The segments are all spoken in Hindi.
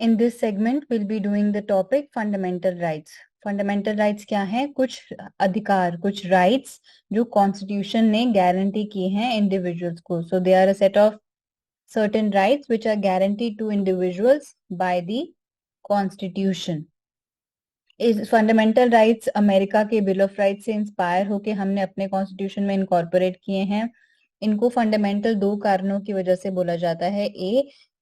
In this segment, we'll be doing the topic fundamental rights. Fundamental rights क्या हैं? कुछ अधिकार, कुछ राइट्स जो कॉन्स्टिट्यूशन ने गारंटी किए हैं इंडिविजुअल्स को. So they are a set of certain rights which are guaranteed to individuals by the constitution. इस फंडामेंटल राइट्स अमेरिका के बिल ऑफ राइट्स से इंस्पायर होके हमने अपने कॉन्स्टिट्यूशन में इनकॉर्पोरेट किए हैं. इनको फंडामेंटल दो कारणों की वजह से बोला जाता है.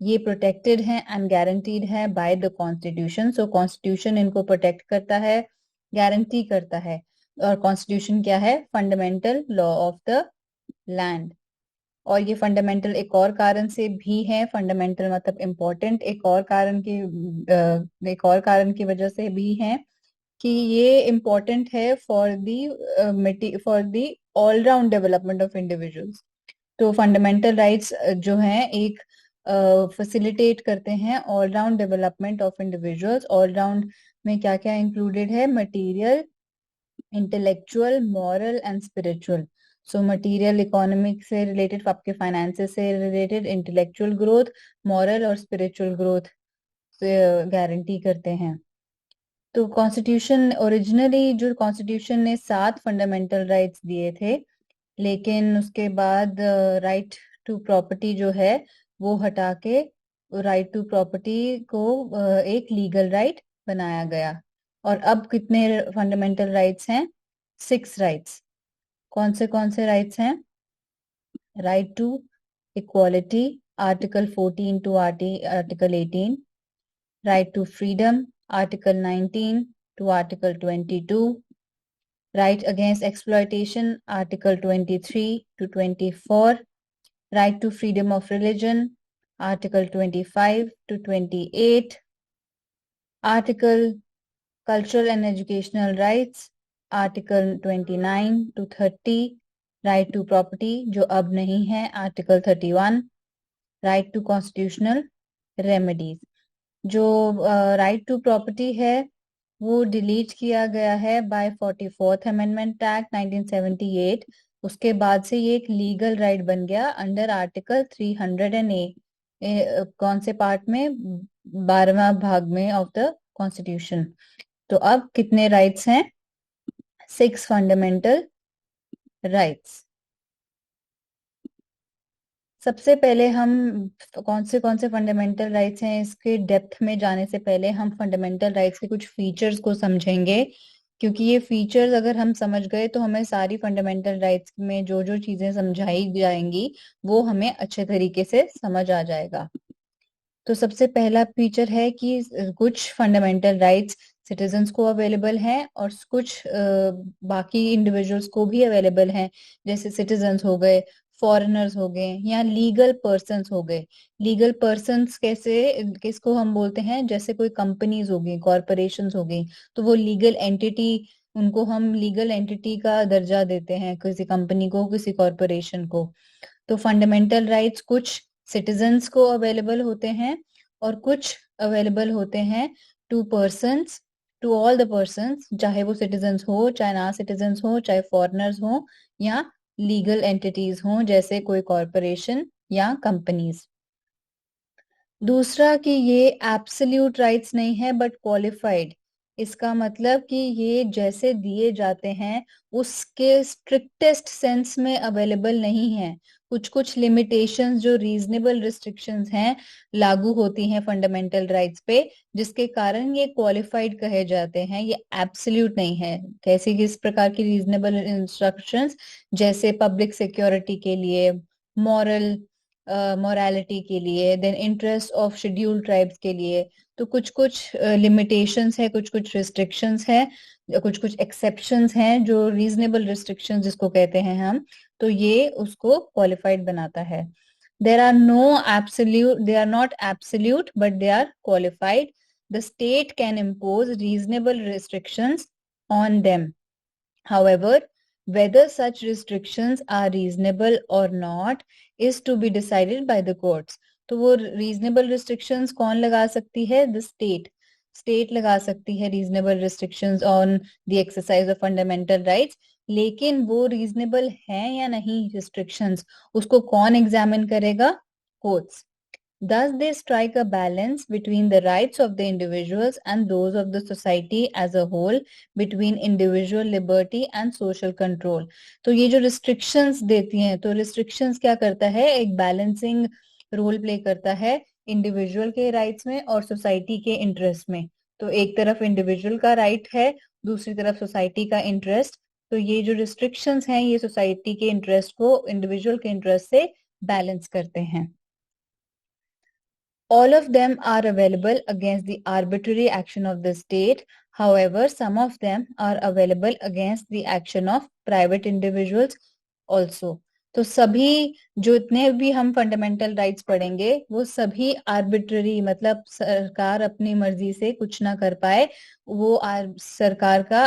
ये प्रोटेक्टेड है एंड गारंटीड है by the constitution. So constitution इनको प्रोटेक्ट करता है, गारंटी करता है. और कॉन्स्टिट्यूशन क्या है? Fundamental law of the land. और ये फंडामेंटल एक और कारण से भी है. फंडामेंटल मतलब इम्पोर्टेंट. एक और कारण की वजह से भी है कि ये इम्पोर्टेंट है for the all round development of individuals. तो फंडामेंटल राइट्स जो हैं एक फैसिलिटेट करते हैं all round development of individuals. All round में क्या क्या इंक्लूडेड है? Material, intellectual, moral and spiritual. So material economic से रिलेटेड, आपके फाइनेंसेस से रिलेटेड, इंटेलेक्चुअल ग्रोथ, मॉरल और स्पिरिचुअल ग्रोथ गारंटी करते हैं. तो कॉन्स्टिट्यूशन ओरिजिनली, जो कॉन्स्टिट्यूशन ने 7 फंडामेंटल राइट्स दिए थे, लेकिन उसके बाद राइट टू प्रॉपर्टी जो है वो हटा के राइट टू प्रॉपर्टी को एक लीगल राइट बनाया गया. और अब कितने फंडामेंटल राइट्स हैं? 6 राइट्स. कौन से राइट्स हैं? Right to equality, article 14 to article 18. Right to freedom, article 19 to article 22. Right against exploitation, article 23 to 24. Right to freedom of religion, article 25 to 28. Article cultural and educational rights, article 29 to 30. Right to property जो अब नहीं है, article 31. Right to constitutional remedies. जो right to property है वो डिलीट किया गया है बाय 44th अमेंडमेंट एक्ट 1978. उसके बाद से ये एक लीगल राइट बन गया अंडर आर्टिकल 308. कौन से पार्ट में? 12वां भाग में ऑफ द कॉन्स्टिट्यूशन. तो अब कितने राइट्स हैं? 6 फंडामेंटल राइट्स. सबसे पहले हम कौन से फंडामेंटल राइट्स हैं इसके डेप्थ में जाने से पहले हम फंडामेंटल राइट्स के कुछ फीचर्स को समझेंगे, क्योंकि ये फीचर्स अगर हम समझ गए तो हमें सारी फंडामेंटल राइट्स में जो जो चीजें समझाई जाएंगी वो हमें अच्छे तरीके से समझ आ जाएगा. तो सबसे पहला फीचर है कि कुछ फंडामेंटल राइट्स सिटीजन्स को अवेलेबल हैं और कुछ बाकी इंडिविजुअल्स को भी अवेलेबल हैं. जैसे सिटीजन्स हो गए, फॉरेनर्स हो गए या लीगल पर्सन्स हो गए. लीगल पर्सन्स किसको हम बोलते हैं? जैसे कोई कंपनीज हो गई, कॉरपोरेशंस हो गई, तो वो लीगल एंटिटी, उनको हम लीगल एंटिटी का दर्जा देते हैं, किसी कंपनी को, किसी कॉरपोरेशन को. तो फंडामेंटल राइट्स कुछ सिटीजन्स को अवेलेबल होते हैं और कुछ अवेलेबल होते हैं to persons, to all the persons, चाहे वो सिटीजन्स हो, चाहे ना सिटीजन्स हो, चाहे फॉरेनर्स हो या लीगल एंटिटीज हों जैसे कोई कॉरपोरेशन या कंपनीज. दूसरा कि ये एब्सोल्यूट राइट्स नहीं है बट क्वालिफाइड. इसका मतलब कि ये जैसे दिए जाते हैं उसके स्ट्रिक्टेस्ट सेंस में अवेलेबल नहीं है. कुछ कुछ लिमिटेशंस, जो रीजनेबल रिस्ट्रिक्शंस हैं, लागू होती हैं फंडामेंटल राइट्स पे, जिसके कारण ये क्वालिफाइड कहे जाते हैं. ये एब्सोल्यूट नहीं है. कैसी, किस प्रकार की रीजनेबल इंस्ट्रक्शंस? जैसे पब्लिक सिक्योरिटी के लिए, मोरालिटी के लिए, then interest of scheduled tribes के लिए. तो कुछ कुछ लिमिटेशंस है, कुछ कुछ रिस्ट्रिक्शंस है, कुछ कुछ एक्सेप्शंस हैं जो रीजनेबल रिस्ट्रिक्शंस जिसको कहते हैं हम. तो ये उसको क्वालिफाइड बनाता है. There are they are not absolute but they are qualified. The state can impose reasonable restrictions on them. However, whether such restrictions are reasonable or not is to be decided by the courts. तो वो reasonable restrictions कौन लगा सकती है? The state. स्टेट लगा सकती है reasonable restrictions on the exercise of fundamental rights, लेकिन वो रीजनेबल है या नहीं रिस्ट्रिक्शंस, उसको कौन एग्जामिन करेगा? Courts. Thus, they strike a balance between the rights of the individuals and those of the society as a whole, between individual liberty and social control. तो ये जो restrictions देती हैं, तो restrictions क्या करता है? एक balancing रोल प्ले करता है इंडिविजुअल के राइट्स में और सोसाइटी के इंटरेस्ट में. तो एक तरफ इंडिविजुअल का राइट है, दूसरी तरफ सोसाइटी का इंटरेस्ट. तो ये जो रिस्ट्रिक्शंस हैं, ये सोसाइटी के इंटरेस्ट को इंडिविजुअल के इंटरेस्ट से बैलेंस करते हैं. All of them are available against the arbitrary action of the state. However, some of them are available against the action of private individuals also. तो सभी जो इतने भी हम फंडामेंटल राइट्स पढ़ेंगे वो सभी आर्बिट्ररी, मतलब सरकार अपनी मर्जी से कुछ ना कर पाए, वो सरकार का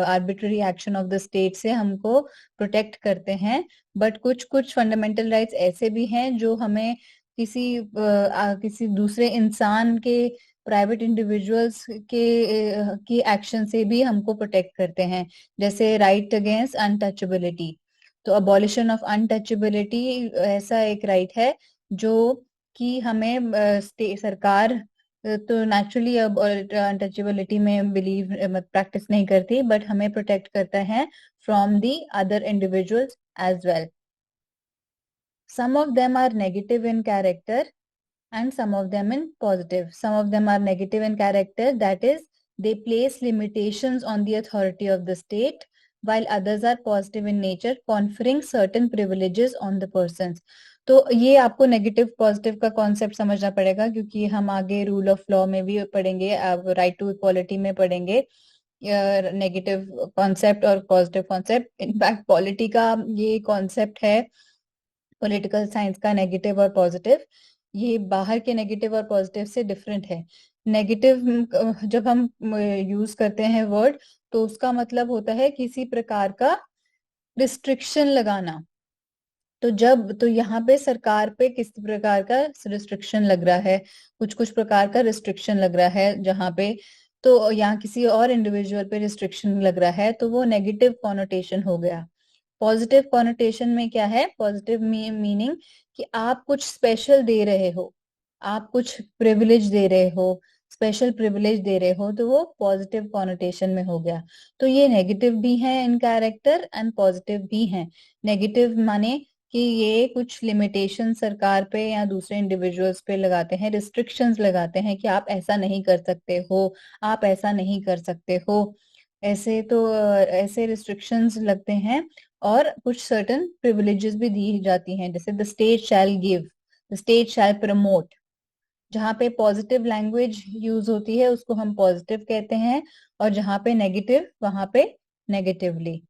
arbitrary action of the state से हमको प्रोटेक्ट करते हैं. बट कुछ कुछ फंडामेंटल राइट्स ऐसे भी हैं जो हमें किसी दूसरे इंसान के, प्राइवेट इंडिविजुअल्स के की एक्शन से भी हमको प्रोटेक्ट करते हैं. जैसे राइट अगेंस्ट अनटचेबिलिटी. तो अबॉलिशन ऑफ अनटचेबिलिटी ऐसा एक राइट है जो कि हमें सरकार तो नेचुरली अब अनटचेबिलिटी में बिलीव प्रैक्टिस नहीं करती, बट हमें प्रोटेक्ट करता है from the other individuals as well. Some of them are negative in character and some of them in positive. Some of them are negative in character, that is, they place limitations on the authority of the state, while others are positive in nature, conferring certain privileges on the persons. तो ये आपको नेगेटिव पॉजिटिव का कॉन्सेप्ट समझना पड़ेगा, क्योंकि हम आगे रूल ऑफ लॉ में भी पढ़ेंगे, राइट टू इक्वालिटी में पढ़ेंगे नेगेटिव कॉन्सेप्ट और पॉजिटिव कॉन्सेप्ट. इनफैक्ट पॉलिटी का ये कॉन्सेप्ट है, पॉलिटिकल साइंस का, नेगेटिव और पॉजिटिव. ये बाहर के नेगेटिव और पॉजिटिव से डिफरेंट है. नेगेटिव जब हम यूज करते हैं वर्ड, तो उसका मतलब होता है किसी प्रकार का रिस्ट्रिक्शन लगाना. तो यहाँ पे सरकार पे किस प्रकार का रिस्ट्रिक्शन लग रहा है, कुछ कुछ प्रकार का रिस्ट्रिक्शन लग रहा है जहाँ पे, तो यहाँ किसी और इंडिविजुअल पे रिस्ट्रिक्शन लग रहा है, तो वो नेगेटिव कॉनोटेशन हो गया. पॉजिटिव कॉनोटेशन में क्या है? पॉजिटिव मीनिंग कि आप कुछ स्पेशल दे रहे हो, आप कुछ प्रिविलेज दे रहे हो, स्पेशल प्रिविलेज दे रहे हो, तो वो पॉजिटिव कॉनोटेशन में हो गया. तो ये नेगेटिव भी है इन कैरेक्टर एंड पॉजिटिव भी है. नेगेटिव माने कि ये कुछ लिमिटेशन सरकार पे या दूसरे इंडिविजुअल्स पे लगाते हैं, रिस्ट्रिक्शंस लगाते हैं कि आप ऐसा नहीं कर सकते हो, आप ऐसा नहीं कर सकते हो. ऐसे तो ऐसे रिस्ट्रिक्शंस लगते हैं और कुछ सर्टन प्रिविलेजेस भी दी जाती हैं, जैसे the state shall give, the state shall promote. जहाँ पे पॉजिटिव लैंग्वेज यूज होती है उसको हम पॉजिटिव कहते हैं, और जहाँ पे नेगेटिव वहां पे negatively.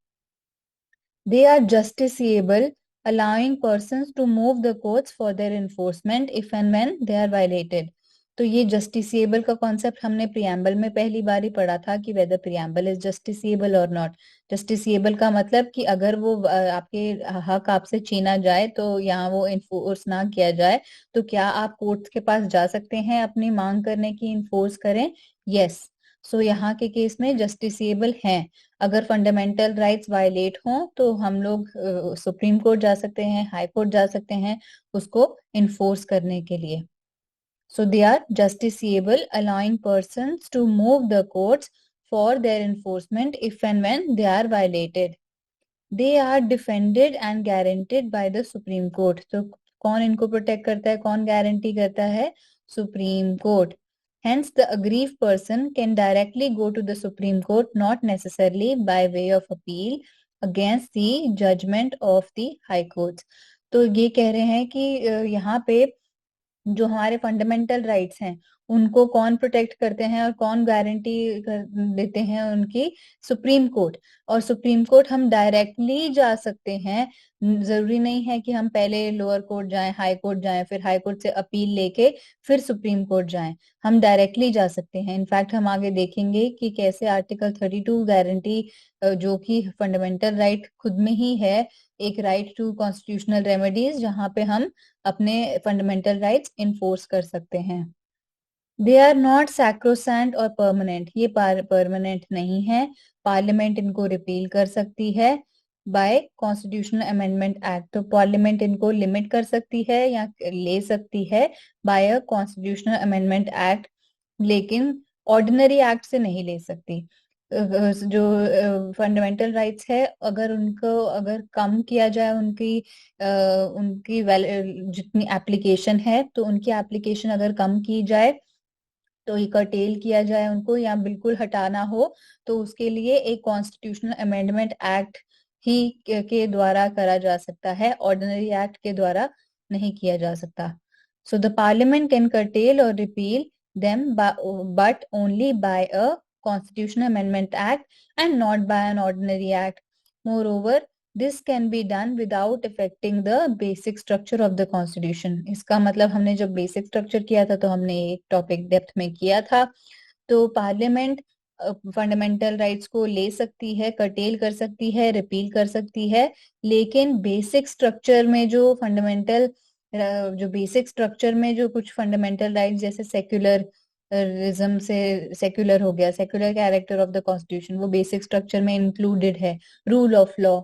They are justiciable, allowing persons to move the courts for their enforcement if and when they are violated. तो ये जस्टिसिएबल का कॉन्सेप्ट हमने प्रियम्बल में पहली बार ही पढ़ा था कि वेदर प्रियम्बल इज जस्टिसिएबल और नॉट. जस्टिसिएबल का मतलब कि अगर वो आपके हक आपसे छीना जाए, तो यहाँ वो इन्फोर्स ना किया जाए, तो क्या आप कोर्ट के पास जा सकते हैं अपनी मांग करने की, इन्फोर्स करें? यस. सो यहाँ के केस में जस्टिसिएबल हैं. अगर फंडामेंटल राइट्स वायलेट हों तो हम लोग सुप्रीम कोर्ट जा सकते हैं, हाई कोर्ट जा सकते हैं उसको इन्फोर्स करने के लिए. So they are justiciable, allowing persons to move the courts for their enforcement if and when they are violated. They are defended and guaranteed by the Supreme Court. तो कौन इनको प्रोटेक्ट करता है, कौन गारंटी करता है? Supreme Court. Hence, the aggrieved person can directly go to the Supreme Court, not necessarily by way of appeal against the judgment of the High Courts. तो ये कह रहे हैं कि यहाँ पे जो हमारे फंडामेंटल राइट्स हैं उनको कौन प्रोटेक्ट करते हैं और कौन गारंटी देते हैं उनकी? Supreme court. और सुप्रीम कोर्ट हम डायरेक्टली जा सकते हैं, जरूरी नहीं है कि हम पहले लोअर कोर्ट जाएं, हाई कोर्ट जाएं, फिर हाई कोर्ट से अपील लेके फिर सुप्रीम कोर्ट जाएं. हम डायरेक्टली जा सकते हैं. इनफैक्ट हम आगे देखेंगे कि कैसे आर्टिकल 32 गारंटी, जो कि फंडामेंटल राइट खुद में ही है, एक राइट टू कॉन्स्टिट्यूशनल रेमेडीज, जहां पे हम अपने फंडामेंटल राइट्स इन्फोर्स कर सकते हैं. दे आर नॉट सैक्रोसेंट और परमानेंट, ये परमानेंट नहीं है। पार्लियामेंट इनको रिपील कर सकती है बाय कॉन्स्टिट्यूशनल अमेंडमेंट एक्ट, तो पार्लियामेंट इनको लिमिट कर सकती है या ले सकती है by a constitutional amendment act, लेकिन ऑर्डिनरी एक्ट से नहीं ले सकती। जो फंडामेंटल राइट्स है, अगर उनको अगर कम किया जाए उनकी उनकी जितनी एप्लीकेशन है, तो उनकी एप्लीकेशन अगर कम की जाए, तो ये कर्टेल किया जाए उनको या बिल्कुल हटाना हो, तो उसके लिए एक कॉन्स्टिट्यूशनल अमेंडमेंट एक्ट ही के द्वारा करा जा सकता है, ऑर्डिनरी एक्ट के द्वारा नहीं किया जा सकता। So the parliament can cartel और repeal them but only by a constitutional amendment act and not by an ordinary act. Moreover, this can be done without affecting the basic structure of the constitution. इसका मतलब हमने जब बेसिक स्ट्रक्चर किया था तो हमने एक टॉपिक डेप्थ में किया था। तो पार्लियामेंट फंडामेंटल राइट्स को ले सकती है, कर्टेल कर सकती है, रिपील कर सकती है, लेकिन बेसिक स्ट्रक्चर में जो फंडामेंटल जो बेसिक स्ट्रक्चर में जो कुछ फंडामेंटल राइट्स जैसे सेक्युलरिज्म से सेक्युलर हो गया, secular character of the constitution, वो बेसिक स्ट्रक्चर में इंक्लूडेड है। रूल ऑफ लॉ,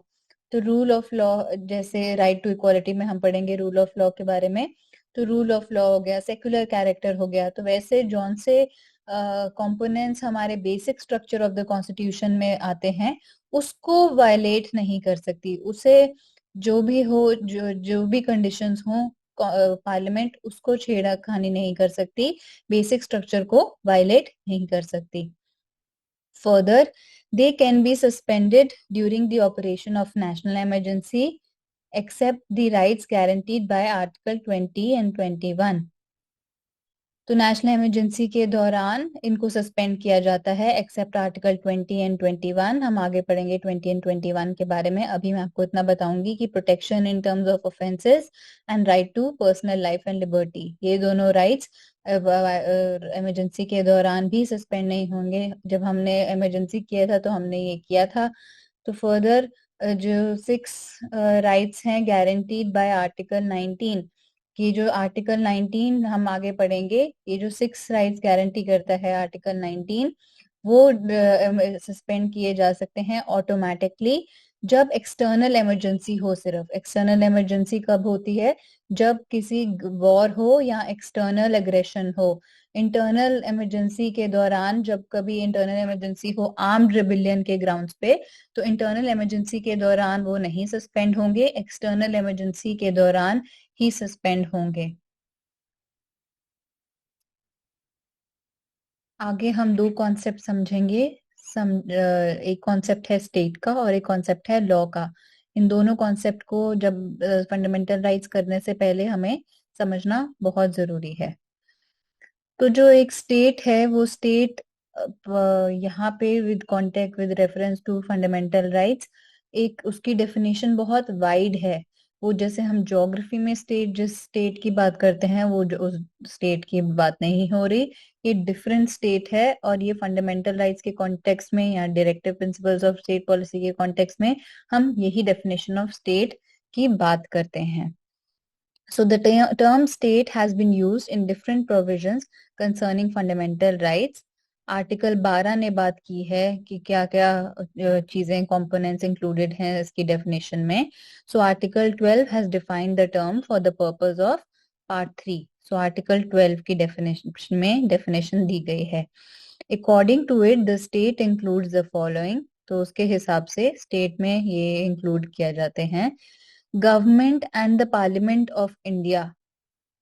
तो रूल ऑफ लॉ जैसे राइट टू इक्वालिटी में हम पढ़ेंगे रूल ऑफ लॉ के बारे में, तो रूल ऑफ लॉ हो गया, सेक्युलर कैरेक्टर हो गया, तो वैसे जौन से कंपोनेंट्स हमारे basic structure of the constitution में आते हैं, उसको वायलेट नहीं कर सकती, उसे जो भी हो, जो जो भी कंडीशंस हो, पार्लियामेंट उसको छेड़खानी नहीं कर सकती, बेसिक स्ट्रक्चर को वायलेट नहीं कर सकती। Further, they can be suspended during the operation of national emergency, except the rights guaranteed by Article 20 and 21. तो नेशनल इमरजेंसी के दौरान इनको सस्पेंड किया जाता है एक्सेप्ट आर्टिकल 20 एंड 21। हम आगे पढ़ेंगे 20 एंड 21 के बारे में, अभी मैं आपको इतना बताऊंगी कि protection in terms of offences and right to personal life and liberty, ये दोनों राइट्स इमरजेंसी के दौरान भी सस्पेंड नहीं होंगे। जब हमने इमरजेंसी किया था तो हमने ये किया था। तो फर्दर जो 6 राइट्स हैं गारंटीड बाय आर्टिकल 19, कि जो आर्टिकल 19 हम आगे पढ़ेंगे, ये जो 6 राइट्स गारंटी करता है आर्टिकल 19, वो सस्पेंड किए जा सकते हैं ऑटोमेटिकली जब एक्सटर्नल इमरजेंसी हो। सिर्फ एक्सटर्नल इमरजेंसी कब होती है? जब किसी वॉर हो या एक्सटर्नल एग्रेशन हो। इंटरनल इमरजेंसी के दौरान, जब कभी इंटरनल इमरजेंसी हो आर्म्ड रिबिलियन के ग्राउंड्स पे, तो इंटरनल इमरजेंसी के दौरान वो नहीं सस्पेंड होंगे, एक्सटर्नल इमरजेंसी के दौरान ही सस्पेंड होंगे। आगे हम 2 कॉन्सेप्ट समझेंगे। एक कॉन्सेप्ट है स्टेट का और एक कॉन्सेप्ट है लॉ का। इन दोनों कॉन्सेप्ट को जब फंडामेंटल राइट्स करने से पहले हमें समझना बहुत जरूरी है। तो जो एक स्टेट है, वो स्टेट यहाँ पे with contact with reference to fundamental rights, एक उसकी डेफिनेशन बहुत वाइड है। वो जैसे हम ज्योग्राफी में स्टेट, जिस स्टेट की बात करते हैं वो जो उस स्टेट की बात नहीं हो रही, ये डिफरेंट स्टेट है। और ये फंडामेंटल राइट्स के कॉन्टेक्स्ट में या directive principles of state policy के कॉन्टेक्स्ट में हम यही डेफिनेशन ऑफ स्टेट की बात करते हैं। So the term state has been used in different provisions concerning fundamental rights. Article 12 ने बात की है कि क्या क्या चीजें कंपोनेंट्स इंक्लूडेड हैं इसकी डेफिनेशन में। So article 12 has defined the term for the purpose of part 3। So article 12 की डेफिनेशन में डेफिनेशन दी गई है। According to it the state includes the following, तो उसके हिसाब से स्टेट में ये इंक्लूड किया जाते हैं। Government and the parliament of India,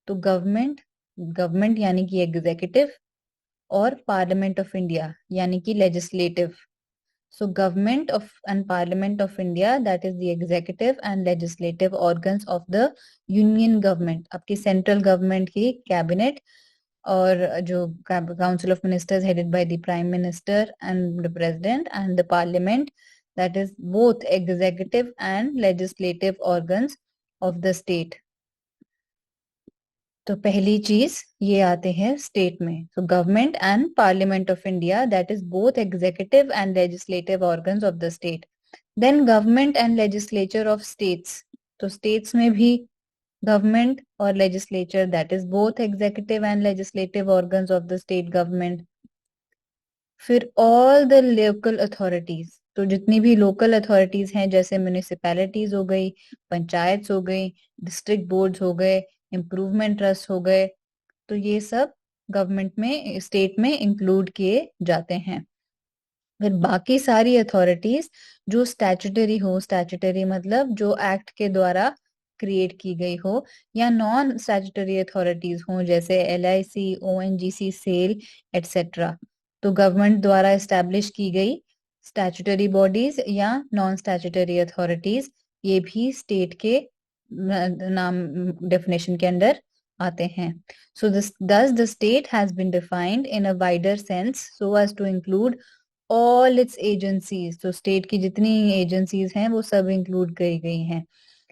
तो गवर्नमेंट, गवर्नमेंट यानी कि एग्जीक्यूटिव, और पार्लियामेंट ऑफ इंडिया यानी कि legislative. So government of and parliament of India, that is the executive and legislative organs of the union government, आपकी सेंट्रल गवर्नमेंट की कैबिनेट, और जो council of ministers headed by the prime minister and the president, and the parliament that is both executive and legislative organs of the state. तो पहली चीज ये आते हैं स्टेट में, तो government and parliament of India, that is both executive and legislative organs of the state. Then government and legislature of states, तो स्टेट्स में भी government or legislature, that is both executive and legislative organs of the state government. फिर all the local authorities, तो जितनी भी लोकल अथॉरिटीज हैं जैसे म्यूनिसिपैलिटीज हो गई, पंचायत हो गई, डिस्ट्रिक्ट बोर्ड्स हो गए, इम्प्रूवमेंट ट्रस्ट हो गए, तो ये सब गवर्नमेंट में स्टेट में इंक्लूड किए जाते हैं। फिर बाकी सारी अथॉरिटीज जो स्टैट्यूटरी हो, स्टैट्यूटरी मतलब जो एक्ट के द्वारा क्रिएट की गई हो, या नॉन स्टैट्यूटरी अथॉरिटीज हो जैसे LIC, ONGC, सेल एटसेट्रा, तो गवर्नमेंट द्वारा एस्टैब्लिश की गई स्टैट्यूटरी बॉडीज या नॉन स्टैट्यूटरी अथॉरिटीज, ये भी स्टेट के नाम डेफिनेशन के अंदर आते हैं। So this thus the state has been defined in a wider sense so as to include all its agencies, तो स्टेट की जितनी एजेंसीज हैं वो सब इंक्लूड करी गई हैं।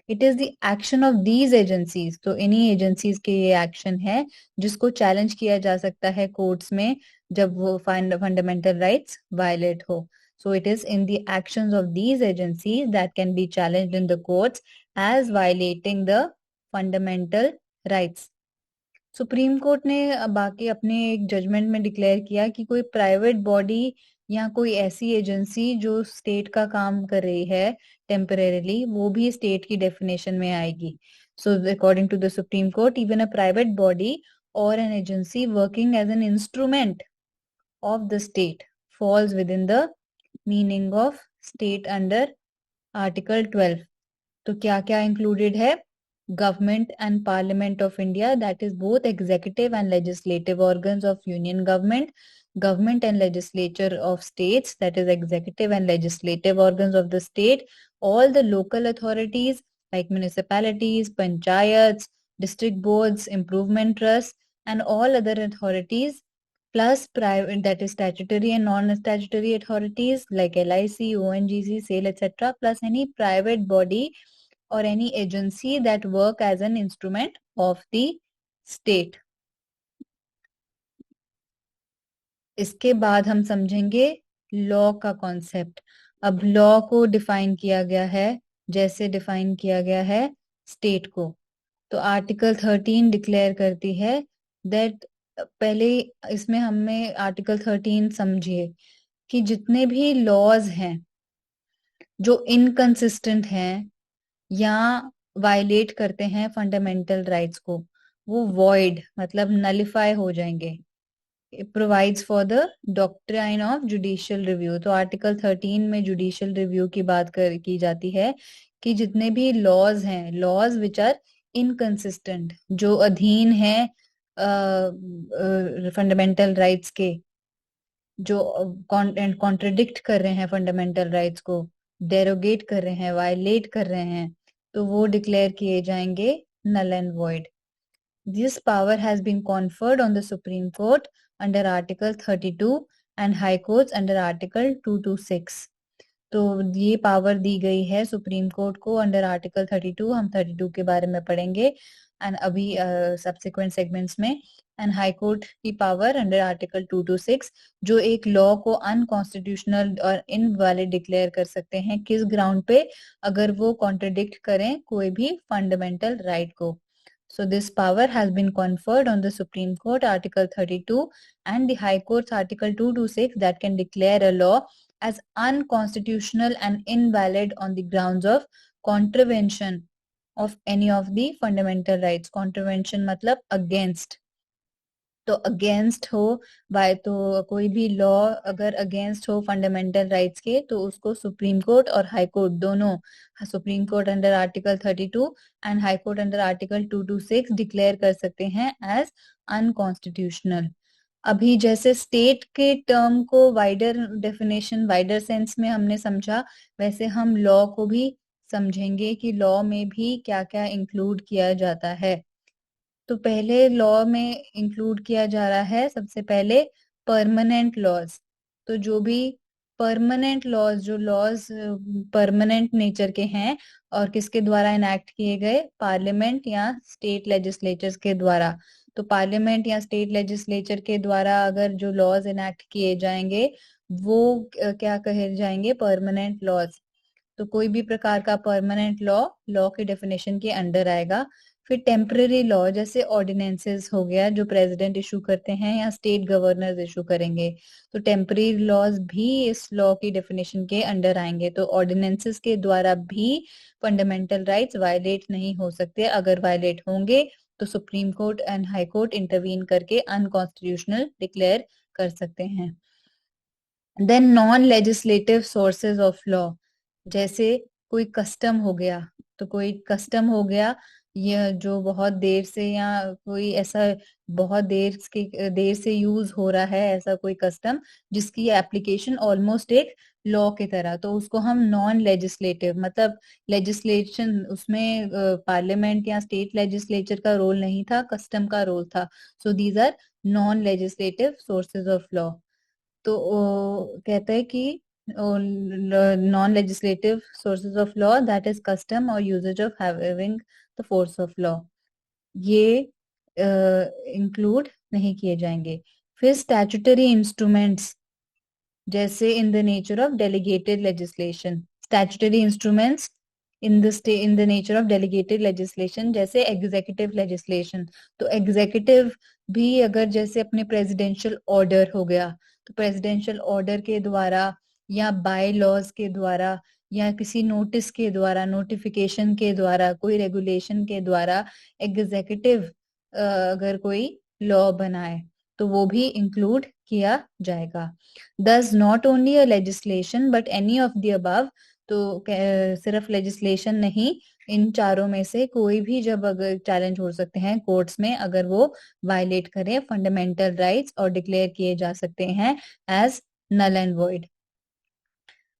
It is the action of these agencies, तो इन्हीं एजेंसीज के ये एक्शन है जिसको चैलेंज किया जा सकता है कोर्ट्स में जब वो फंडामेंटल राइट्स वायलेट हो। So it is in the actions of these agencies that can be challenged in the courts as violating the fundamental rights. Supreme court ने बाकी अपने एक जजमेंट में डिक्लेयर किया कि कोई प्राइवेट बॉडी या कोई ऐसी एजेंसी जो स्टेट का काम कर रही है टेम्परेरीली, वो भी स्टेट की डेफिनेशन में आएगी। So according to the supreme court, even a private body और an agency working as an instrument of the state falls within the meaning of state under article 12। तो क्या क्या इंक्लूडेड है? Government and Parliament of India, that is both executive and legislative organs of union government, government and legislature of states, that is executive and legislative organs of the state, all the local authorities like municipalities, panchayats, district boards, improvement trusts, and all other authorities, plus private, that is statutory and non-statutory authorities like LIC, ONGC, SAIL, etc., plus any private body or any agency that work as an instrument of the state. इसके बाद हम समझेंगे लॉ का कॉन्सेप्ट। अब लॉ को डिफाइन किया गया है जैसे डिफाइन किया गया है स्टेट को। तो आर्टिकल 13 डिक्लेयर करती है दैट, पहले इसमें हमें आर्टिकल 13 समझिए कि जितने भी लॉज हैं जो इनकंसिस्टेंट हैं या वायलेट करते हैं फंडामेंटल राइट्स को, वो वॉइड मतलब नलिफाई हो जाएंगे। Provides for the doctrine of judicial review. तो आर्टिकल 13 में जुडिशियल रिव्यू की बात की जाती है कि जितने भी लॉज हैं, लॉज विच आर इनकंसिस्टेंट, जो अधीन है फंडामेंटल राइट्स के, जो कॉन्ट्रडिक्ट कर रहे हैं फंडामेंटल राइट्स को, डेरोगेट कर रहे हैं, वायलेट कर रहे हैं, तो वो डिक्लेयर किए जाएंगे null and void. This power has been conferred on the Supreme Court under Article 32 and High Courts under Article 226. तो ये पावर दी गई है सुप्रीम कोर्ट को अंडर आर्टिकल 32, हम 32 के बारे में पढ़ेंगे एंड अभी सब्सिक्वेंट सेगमेंट्स में, एंड हाई कोर्ट की पावर अंडर आर्टिकल 226, जो एक लॉ को अनकॉन्स्टिट्यूशनल और इनवैलिड डिक्लेयर कर सकते हैं किस ग्राउंड पे? अगर वो कॉन्ट्रडिक्ट करें कोई भी फंडामेंटल राइट को। So this power has been conferred on the Supreme Court, Article 32, and the High Court's Article 226, that can declare a law as unconstitutional and invalid on the grounds of contravention of any of the fundamental rights. Contravention मतलब against, तो अगेंस्ट हो बाय, तो कोई भी लॉ अगर अगेंस्ट हो फंडामेंटल राइट्स के, तो उसको सुप्रीम कोर्ट और हाई कोर्ट दोनों, supreme court under article 32 and High court under article 226 declare कर सकते हैं एज अनकॉन्स्टिट्यूशनल। अभी जैसे स्टेट के टर्म को वाइडर डेफिनेशन, वाइडर सेंस में हमने समझा, वैसे हम लॉ को भी समझेंगे कि लॉ में भी क्या क्या इंक्लूड किया जाता है। तो पहले लॉ में इंक्लूड किया जा रहा है सबसे पहले परमानेंट लॉज। तो जो भी परमानेंट लॉज, जो लॉज परमानेंट नेचर के हैं और किसके द्वारा इनैक्ट किए गए? पार्लियामेंट या स्टेट लेजिस्लेचर्स के द्वारा। तो पार्लियामेंट या स्टेट लेजिस्लेचर के द्वारा अगर जो लॉज इनैक्ट किए जाएंगे वो क्या कहे जाएंगे? Permanent laws. तो कोई भी प्रकार का परमानेंट लॉ लॉ की डेफिनेशन के अंडर आएगा। फिर टेम्पररी लॉ जैसे ऑर्डिनेंसेस हो गया जो प्रेसिडेंट इशू करते हैं या स्टेट गवर्नर्स इशू करेंगे, तो टेम्पररी लॉज भी इस लॉ की डेफिनेशन के अंडर आएंगे। तो ऑर्डिनेंसेस के द्वारा भी फंडामेंटल राइट्स वायलेट नहीं हो सकते। अगर वायलेट होंगे तो supreme Court and High Court intervene करके अनकॉन्स्टिट्यूशनल डिक्लेयर कर सकते हैं। Then non legislative sources of law, जैसे कोई कस्टम हो गया, तो कोई कस्टम हो गया ये जो बहुत देर से या कोई ऐसा बहुत देर से यूज हो रहा है, ऐसा कोई कस्टम जिसकी एप्लीकेशन ऑलमोस्ट एक लॉ की तरह, तो उसको हम नॉन लेजिस्लेटिव, मतलब लेजिस्लेशन उसमें पार्लियामेंट या स्टेट लेजिस्लेचर का रोल नहीं था, कस्टम का रोल था। So these are non legislative sources of law. तो कहता है कि non legislative sources of law that is custom और usages of having the force of law, ये इंक्लूड नहीं किए जाएंगे। फिर स्टैट्यूटरी इंस्ट्रूमेंट्स जैसे in the nature of delegated legislation, statutory instruments in the nature of delegated legislation जैसे एग्जीक्यूटिव लेजिस्लेशन। तो एग्जीक्यूटिव भी अगर जैसे अपने प्रेसिडेंशियल ऑर्डर हो गया, तो प्रेसिडेंशियल ऑर्डर के द्वारा या बाय लॉज के द्वारा या किसी नोटिस के द्वारा, नोटिफिकेशन के द्वारा, कोई रेगुलेशन के द्वारा एग्जीक्यूटिव अगर कोई लॉ बनाए तो वो भी इंक्लूड किया जाएगा। Thus not only a legislation but any of the above, तो सिर्फ लेजिस्लेशन नहीं, इन चारों में से कोई भी जब अगर चैलेंज हो सकते हैं कोर्ट्स में अगर वो वायलेट करें फंडामेंटल राइट्स, और डिक्लेयर किए जा सकते हैं एज नल एंड वॉइड।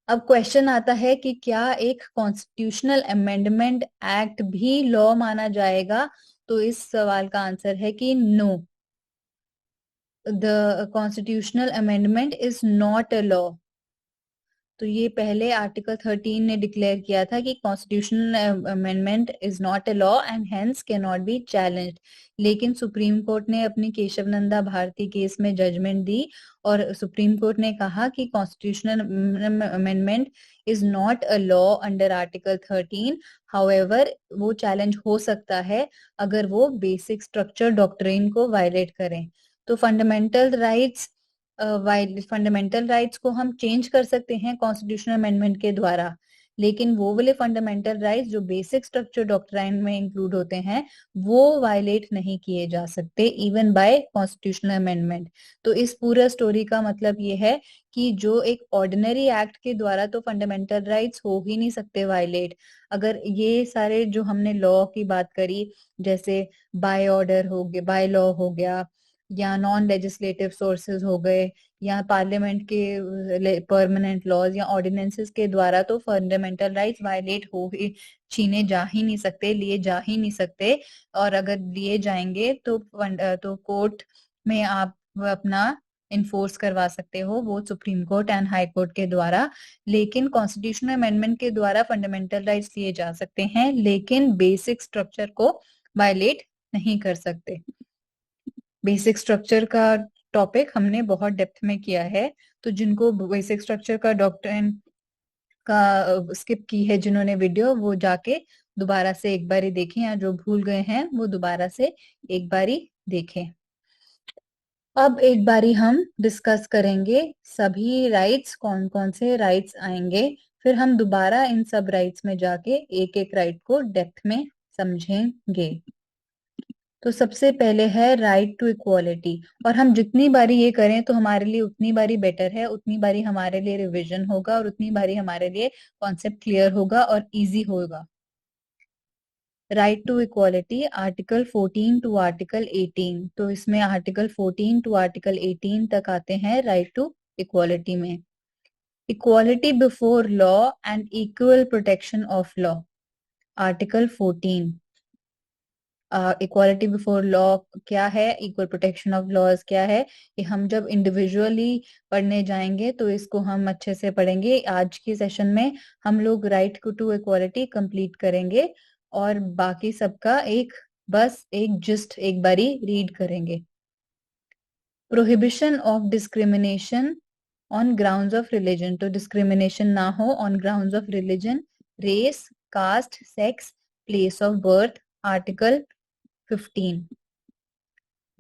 अब क्वेश्चन आता है कि क्या एक कॉन्स्टिट्यूशनल अमेंडमेंट एक्ट भी लॉ माना जाएगा? तो इस सवाल का आंसर है कि no, the constitutional amendment is not a law. तो ये पहले आर्टिकल 13 ने डिक्लेयर किया था कि constitutional amendment is not a law and hence can not B challenged, लेकिन सुप्रीम कोर्ट ने अपनी केशव नंदा भारती केस में जजमेंट दी और सुप्रीम कोर्ट ने कहा कि constitutional amendment is not a law under article 13। However वो चैलेंज हो सकता है अगर वो बेसिक स्ट्रक्चर डॉक्ट्रिन को वायलेट करें। तो फंडामेंटल राइट्स को हम चेंज कर सकते हैं कॉन्स्टिट्यूशनल अमेंडमेंट के द्वारा, लेकिन वो वाले फंडामेंटल राइट्स जो बेसिक स्ट्रक्चर डॉक्ट्राइन में इंक्लूड होते हैं वो वायलेट नहीं किए जा सकते इवन बाय कॉन्स्टिट्यूशनल अमेंडमेंट। तो इस पूरा स्टोरी का मतलब ये है कि जो एक ऑर्डिनरी एक्ट के द्वारा तो फंडामेंटल राइट्स हो ही नहीं सकते वायलेट। अगर ये सारे जो हमने लॉ की बात करी, जैसे बाय ऑर्डर हो गया, बाय लॉ हो गया, या नॉन लेजिस्लेटिव सोर्सेज हो गए, या पार्लियामेंट के परमानेंट लॉज या ऑर्डिनेंसेस के द्वारा, तो फंडामेंटल राइट्स वायलेट हो ही, छीने जा ही नहीं सकते, लिए जा ही नहीं सकते। और अगर लिए जाएंगे तो कोर्ट में आप अपना इन्फोर्स करवा सकते हो, वो supreme Court and High court के द्वारा। लेकिन कॉन्स्टिट्यूशनल अमेंडमेंट के द्वारा फंडामेंटल राइट्स लिए जा सकते हैं, लेकिन बेसिक स्ट्रक्चर को वायलेट नहीं कर सकते। बेसिक स्ट्रक्चर का टॉपिक हमने बहुत डेप्थ में किया है, तो जिनको बेसिक स्ट्रक्चर का डॉक्ट्रिन का स्किप की है जिन्होंने वीडियो, वो जाके दोबारा से एक बारी देखें, या जो भूल गए हैं वो दोबारा से एक बारी देखें। अब एक बारी हम डिस्कस करेंगे सभी राइट्स, कौन कौन से राइट्स आएंगे, फिर हम दोबारा इन सब राइट्स में जाके एक एक राइट को डेप्थ में समझेंगे। तो सबसे पहले है राइट टू इक्वालिटी, और हम जितनी बारी ये करें तो हमारे लिए उतनी बारी बेटर है, उतनी बारी हमारे लिए रिवीजन होगा और उतनी बारी हमारे लिए कॉन्सेप्ट क्लियर होगा और इजी होगा। Right to equality article 14 to article 18, तो इसमें आर्टिकल 14 टू आर्टिकल 18 तक आते हैं राइट टू इक्वालिटी में। Equality before law and equal protection of law, article 14। Equality before law क्या है, इक्वल प्रोटेक्शन ऑफ लॉज क्या है, ये हम जब इंडिविजुअली पढ़ने जाएंगे तो इसको हम अच्छे से पढ़ेंगे। आज के सेशन में हम लोग राइट टू इक्वालिटी कंप्लीट करेंगे और बाकी सबका बस एक जिस्ट एक बारी रीड करेंगे। Prohibition of discrimination on grounds of religion, तो डिस्क्रिमिनेशन ना हो on grounds of religion, race, caste, sex, place of birth, article 15.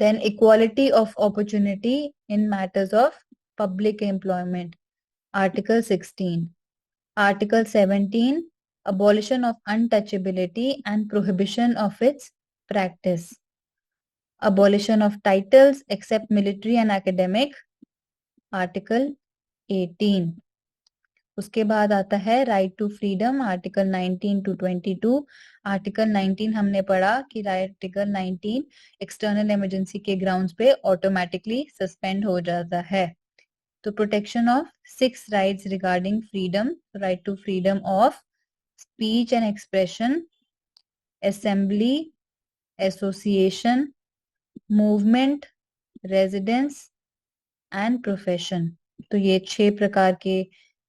Then equality of opportunity in matters of public employment, Article 16. Article 17, abolition of untouchability and prohibition of its practice. Abolition of titles except military and academic, Article 18. उसके बाद आता है right to freedom, article 19 to 22. Article 19 हमने पढ़ा कि आर्टिकल 19 एक्सटर्नल इमरजेंसी के ग्राउंड्स पे ऑटोमेटिकली सस्पेंड हो जाता है. तो protection of 6 rights regarding freedom, right to freedom of speech and expression, assembly, association, movement, residence and profession. तो ये 6 प्रकार के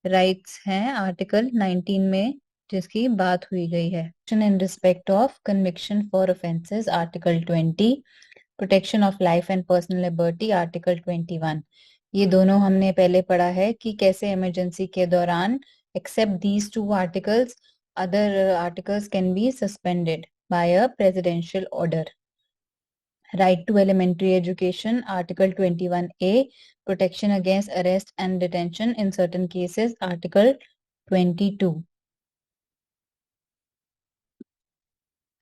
राइट्स हैं आर्टिकल 19 में जिसकी बात हुई गई है. In respect of conviction for offences, article 20. Protection of life and personal liberty, article 21. ये दोनों हमने पहले पढ़ा है कि कैसे इमरजेंसी के दौरान except these 2 articles, other articles can be suspended by a presidential order. Right to elementary education, Article 21A. Protection against arrest and detention in certain cases, Article 22.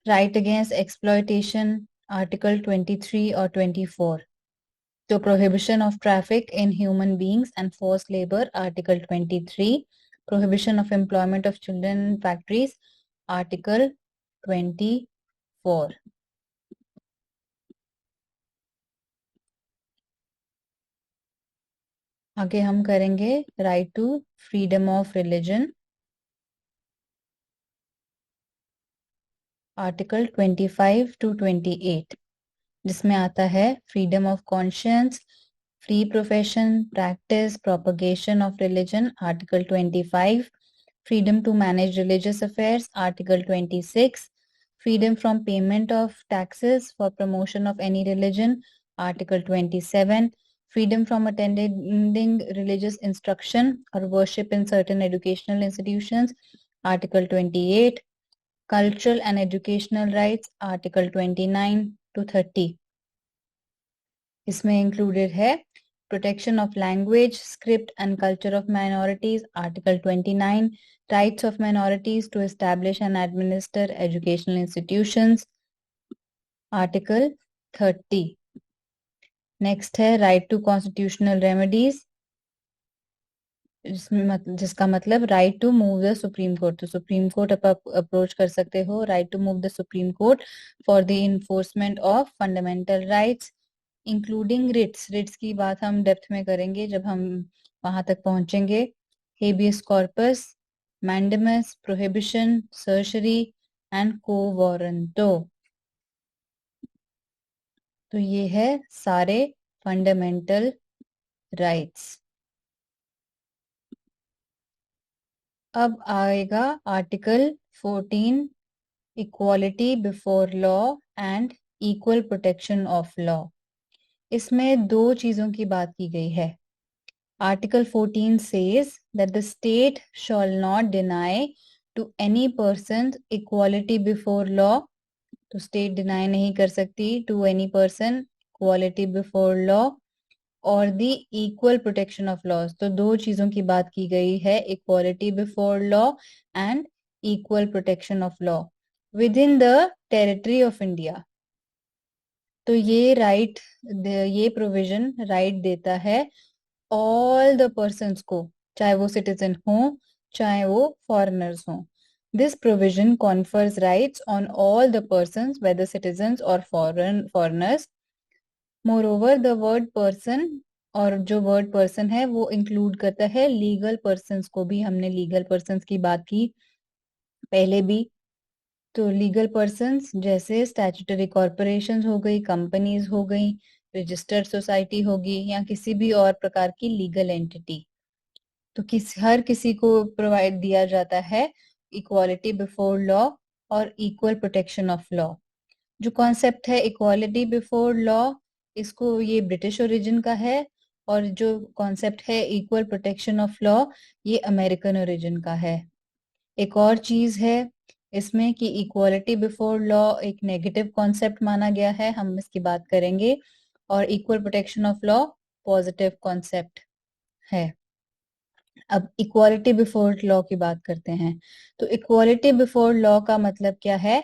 Right against exploitation, Article 23 or 24. So prohibition of traffic in human beings and forced labor, Article 23. Prohibition of employment of children in factories, Article 24. आगे हम करेंगे right to freedom of religion, article 25 to 28, जिसमें आता है freedom of conscience, free profession, practice, propagation of religion, article 25. Freedom to manage religious affairs, article 26. Freedom from payment of taxes for promotion of any religion, article 27. Freedom from attending religious instruction or worship in certain educational institutions, Article 28. Cultural and educational rights, Article 29 to 30. इसमें included है protection of language, script and culture of minorities, Article 29. Rights of minorities to establish and administer educational institutions, Article 30. Next है राइट टू कॉन्स्टिट्यूशनल रेमेडीज, जिसका मतलब right to move the supreme court. तो सुप्रीम कोर्ट आप अप्रोच कर सकते हो, right to move the supreme court for the enforcement of fundamental rights including writs. Writs की बात हम डेप्थ में करेंगे जब हम वहां तक पहुंचेंगे. Habeas corpus, mandamus, prohibition, surgery and को वारंटो. तो ये है सारे फंडामेंटल राइट्स. अब आएगा article 14, equality before law and equal protection of law. इसमें 2 चीजों की बात की गई है. Article 14 says that the state shall not deny to any person equality before law. तो स्टेट डिनाई नहीं कर सकती to any person equality before law और the equal protection of laws. तो 2 चीजों की बात की गई है, equality before law and equal protection of law within the territory of India. तो ये राइट, ये प्रोविजन राइट देता है ऑल द पर्सन्स को, चाहे वो सिटीजन हो चाहे वो फॉरेनर्स हो. This provision confers rights on all the persons, whether citizens or foreigners. Moreover, the word person और जो वर्ड पर्सन है वो इंक्लूड करता है लीगल पर्सन्स को भी. हमने लीगल पर्सन्स की बात की पहले भी. तो लीगल पर्सन्स जैसे स्टैट्यूटरी कॉर्पोरेशंस हो गई, कंपनीज हो गई, रजिस्टर्ड सोसाइटी होगी या किसी भी और प्रकार की लीगल एंटिटी. तो हर किसी को प्रोवाइड दिया जाता है इक्वालिटी बिफोर लॉ और इक्वल प्रोटेक्शन ऑफ लॉ. जो कॉन्सेप्ट है इक्वालिटी बिफोर लॉ, इसको ये ब्रिटिश ओरिजिन का है, और जो कॉन्सेप्ट है इक्वल प्रोटेक्शन ऑफ लॉ ये अमेरिकन ओरिजिन का है. एक और चीज है, इसमें कि इक्वालिटी बिफोर लॉ एक नेगेटिव कॉन्सेप्ट माना गया है, हम इसकी बात करेंगे, और equal protection of law positive concept है। अब इक्वालिटी बिफोर लॉ की बात करते हैं। तो इक्वालिटी बिफोर लॉ का मतलब क्या है?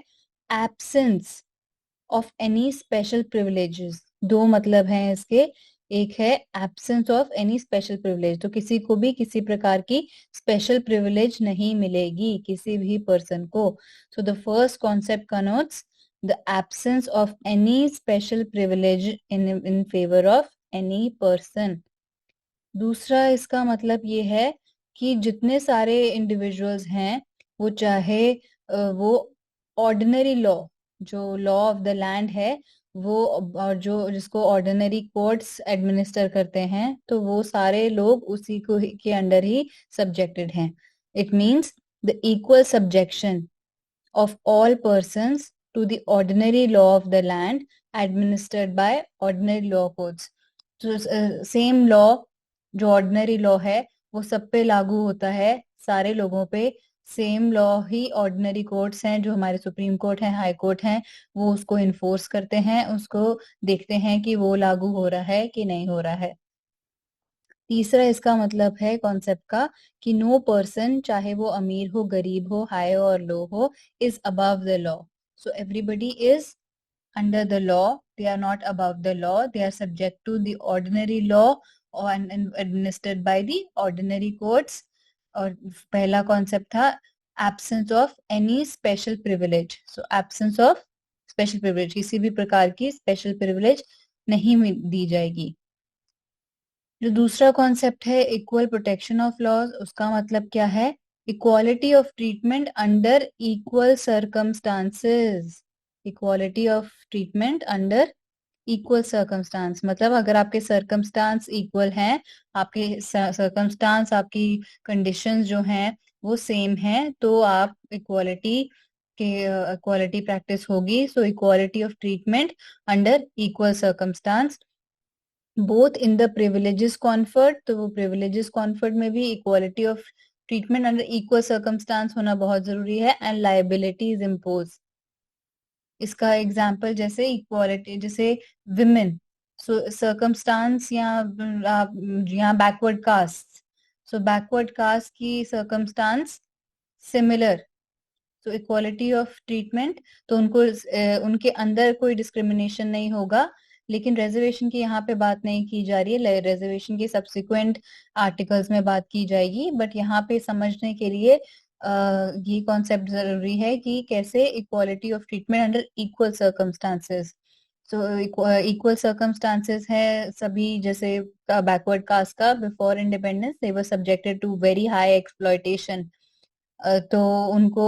Absence of any special privileges. दो मतलब हैं इसके। एक है absence of any special privilege, तो किसी को भी किसी प्रकार की स्पेशल प्रिविलेज नहीं मिलेगी किसी भी पर्सन को। So the first concept connotes the absence of any special privilege in favour of any person. दूसरा इसका मतलब ये है कि जितने सारे इंडिविजुअल्स हैं, वो चाहे वो ऑर्डिनरी लॉ, जो लॉ ऑफ द लैंड है वो, और जो जिसको ऑर्डिनरी कोर्ट्स एडमिनिस्टर करते हैं, तो वो सारे लोग उसी को के अंडर ही सब्जेक्टेड हैं। It means the equal subjection of all persons to the ordinary law of the land administered by ordinary law courts. तो सेम लॉ, जो ऑर्डिनरी लॉ है, वो सब पे लागू होता है, सारे लोगों पे। सेम लॉ ही ऑर्डिनरी कोर्ट्स हैं, जो हमारे सुप्रीम कोर्ट हैं, हाई कोर्ट हैं, वो उसको इन्फोर्स करते हैं, उसको देखते हैं कि वो लागू हो रहा है कि नहीं हो रहा है। तीसरा इसका मतलब है कॉन्सेप्ट का कि नो पर्सन, चाहे वो अमीर हो, गरीब हो, हाई और लो हो, is above the law. So everybody is under the law. They are not above the law. They are subject to the ordinary law and administered by the ordinary courts. और पहला कॉन्सेप्ट था absence of any special privilege. So absence of special privilege, किसी भी प्रकार की special privilege नहीं दी जाएगी। जो दूसरा कॉन्सेप्ट है इक्वल प्रोटेक्शन ऑफ लॉज, उसका मतलब क्या है? Equality of treatment under equal circumstances. Equality of treatment under equal circumstance मतलब अगर आपके सर्कमस्टांस इक्वल हैं, आपके सर्कमस्टांस, आपकी कंडीशंस जो हैं वो सेम हैं, तो आप इक्वालिटी के इक्वालिटी प्रैक्टिस होगी। सो equality of treatment under equal circumstance both in the privileges conferred, तो वो प्रिविलेजेस कॉन्फर्ड में भी equality of treatment under equal circumstance होना बहुत जरूरी है। एंड लायबिलिटीज इम्पोज, इसका एग्जांपल जैसे इक्वालिटी, जैसे विमेन, सो सर्कमस्टांस या यहाँ बैकवर्ड कास्ट, सो बैकवर्ड कास्ट की सर्कमस्टांस सिमिलर, तो इक्वालिटी ऑफ ट्रीटमेंट, तो उनको उनके अंदर कोई डिस्क्रिमिनेशन नहीं होगा। लेकिन रिजर्वेशन की यहाँ पे बात नहीं की जा रही है, रिजर्वेशन के सब्सिक्वेंट आर्टिकल्स में बात की जाएगी, बट यहाँ पे समझने के लिए ये कॉन्सेप्ट जरूरी है कि कैसे equality of treatment under equal circumstances. So equal circumstances है सभी, जैसे बैकवर्ड कास्ट का before independence they were subjected to very high exploitation, तो उनको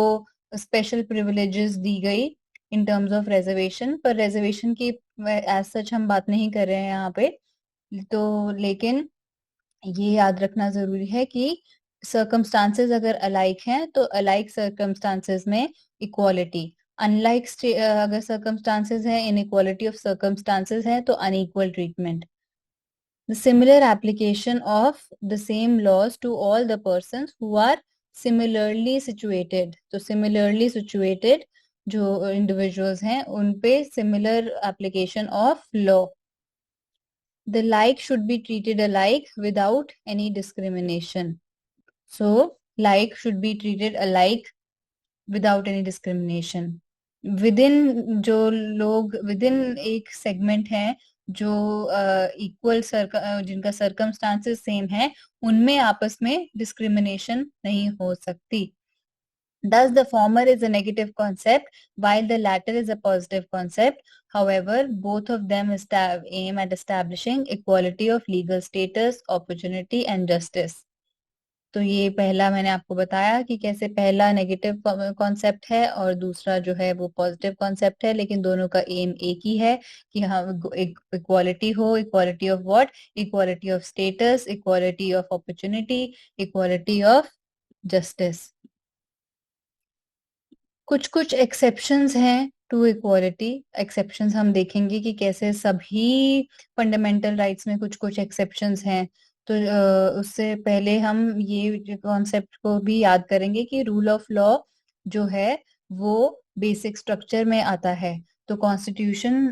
स्पेशल प्रिविलेजेस दी गई इन टर्म्स ऑफ रिजर्वेशन। पर रिजर्वेशन की एज सच हम बात नहीं कर रहे हैं यहाँ पे, तो लेकिन ये याद रखना जरूरी है कि सर्कमस्टांसेस अगर अलाइक हैं तो अलाइक सर्कमस्टांसेस में इक्वालिटी, अनलाइक अगर सर्कमस्टांसेस है, इनइक्वालिटी ऑफ सर्कमस्टांसेस है, तो unequal treatment. The similar application of the same laws to all the persons who are similarly situated, तो similarly situated जो individuals हैं उन पे similar application of law. The like should be treated alike without any discrimination. So like should be treated alike without any discrimination. Within जो लोग विदिन एक सेगमेंट है जो इक्वल जिनका सर्कमस्टांसेस सेम है, उनमें आपस में डिस्क्रिमिनेशन नहीं हो सकती। Thus, the former is a negative concept, while the latter is a positive concept. However, both of them aim at establishing equality of legal status, opportunity, and justice. तो ये पहला मैंने आपको बताया कि कैसे पहला नेगेटिव कॉन्सेप्ट है और दूसरा जो है वो पॉजिटिव कॉन्सेप्ट है, लेकिन दोनों का एम एक ही है कि हम इक्वालिटी हो। Equality of what? Equality of status, equality of opportunity, equality of justice. कुछ कुछ एक्सेप्शंस हैं टू इक्वालिटी। एक्सेप्शंस हम देखेंगे कि कैसे सभी फंडामेंटल राइट्स में कुछ कुछ एक्सेप्शंस हैं। तो उससे पहले हम ये कॉन्सेप्ट को भी याद करेंगे कि रूल ऑफ लॉ जो है वो बेसिक स्ट्रक्चर में आता है। तो कॉन्स्टिट्यूशन,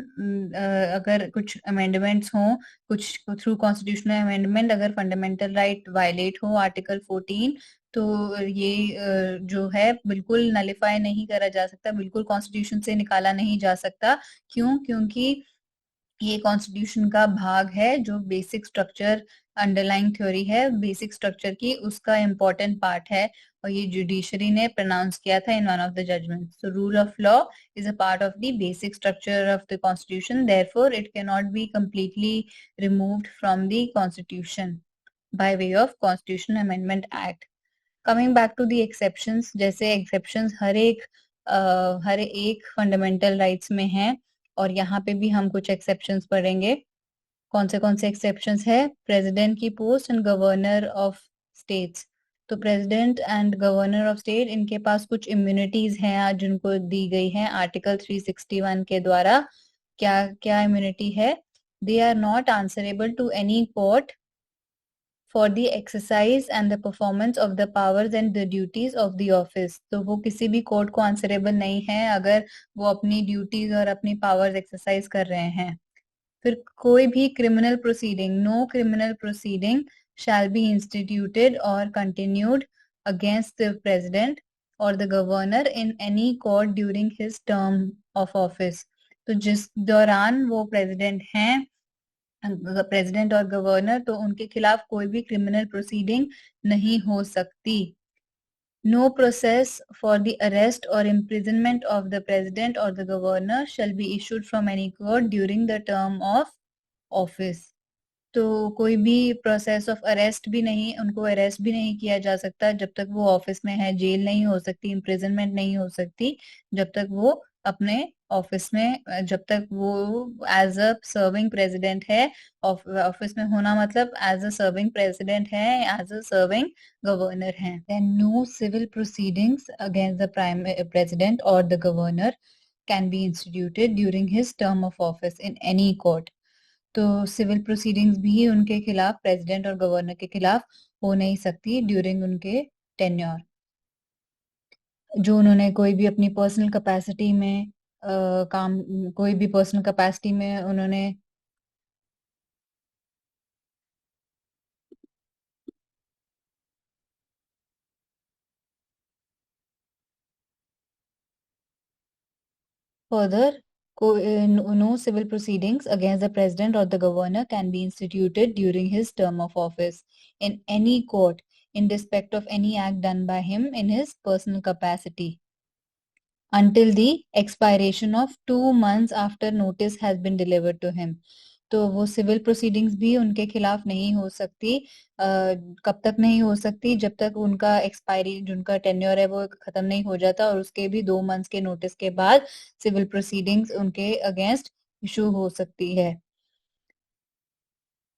अगर कुछ अमेंडमेंट्स हों, कुछ थ्रू कॉन्स्टिट्यूशनल अमेंडमेंट अगर फंडामेंटल राइट वायलेट हो आर्टिकल 14, तो ये जो है बिल्कुल नलिफाई नहीं करा जा सकता, बिल्कुल कॉन्स्टिट्यूशन से निकाला नहीं जा सकता। क्यों? क्योंकि ये कॉन्स्टिट्यूशन का भाग है, जो बेसिक स्ट्रक्चर अंडरलाइंग थ्योरी है बेसिक स्ट्रक्चर की, उसका इम्पोर्टेंट पार्ट है। और ये जुडिशरी ने प्रोनाउंस किया था in one of the judgment. So rule of law is a part of the basic structure of the constitution, therefore it can not be completely removed from the constitution by way of constitutional amendment act. Coming back to the exceptions, जैसे एक्सेप्शंस हर एक फंडामेंटल राइट्स में हैं, और यहाँ पे भी हम कुछ एक्सेप्शंस पढ़ेंगे। कौन से एक्सेप्शंस है? प्रेसिडेंट की post and governor of states. तो president and governor of state, इनके पास कुछ इम्यूनिटीज हैं आज जिनको दी गई हैं आर्टिकल 361 के द्वारा। क्या क्या इम्यूनिटी है? They are not answerable to any court for the exercise and the performance of the powers and the duties of the office. तो वो किसी भी कोर्ट को आंसरेबल नहीं है अगर वो अपनी ड्यूटीज और अपनी पावर्स एक्सरसाइज कर रहे हैं। फिर कोई भी criminal proceeding, no criminal proceeding shall be instituted और कंटिन्यूड अगेंस्ट द प्रेसिडेंट और the governor in any court during his term of office. तो जिस दौरान वो प्रेसिडेंट हैं, प्रेसिडेंट और गवर्नर, तो उनके खिलाफ कोई भी क्रिमिनल प्रोसीडिंग नहीं हो सकती। No process for the arrest और imprisonment of the president or the governor shall be issued from any court during the term of office. तो कोई भी प्रोसेस ऑफ अरेस्ट भी नहीं, उनको अरेस्ट भी नहीं किया जा सकता जब तक वो ऑफिस में है। जेल नहीं हो सकती, इम्प्रिजनमेंट नहीं हो सकती जब तक वो अपने ऑफिस में, जब तक वो एज अ सर्विंग प्रेसिडेंट है। ऑफिस में होना मतलब एज अ सर्विंग प्रेसिडेंट है, एज अ सर्विंग गवर्नर है। Then no civil proceedings against the prime president और the governor can be instituted during his term of office in any court. तो सिविल प्रोसीडिंग्स भी उनके खिलाफ, प्रेसिडेंट और गवर्नर के खिलाफ हो नहीं सकती ड्यूरिंग उनके टेन्योर। जो उन्होंने कोई भी अपनी पर्सनल कैपेसिटी में काम, कोई भी पर्सनल कैपेसिटी में उन्होंने further, no civil proceedings against the president or the governor can be instituted during his term of office in any court in respect of any act done by him in his personal capacity until the expiration of 2 months after notice has been delivered to him. तो वो सिविल प्रोसीडिंग्स भी उनके खिलाफ नहीं हो सकती। कब तक नहीं हो सकती? जब तक उनका एक्सपायरी, जो उनका टेन्योर है वो खत्म नहीं हो जाता, और उसके भी 2 मंथ्स के नोटिस के बाद सिविल प्रोसीडिंग्स उनके अगेंस्ट इशू हो सकती है।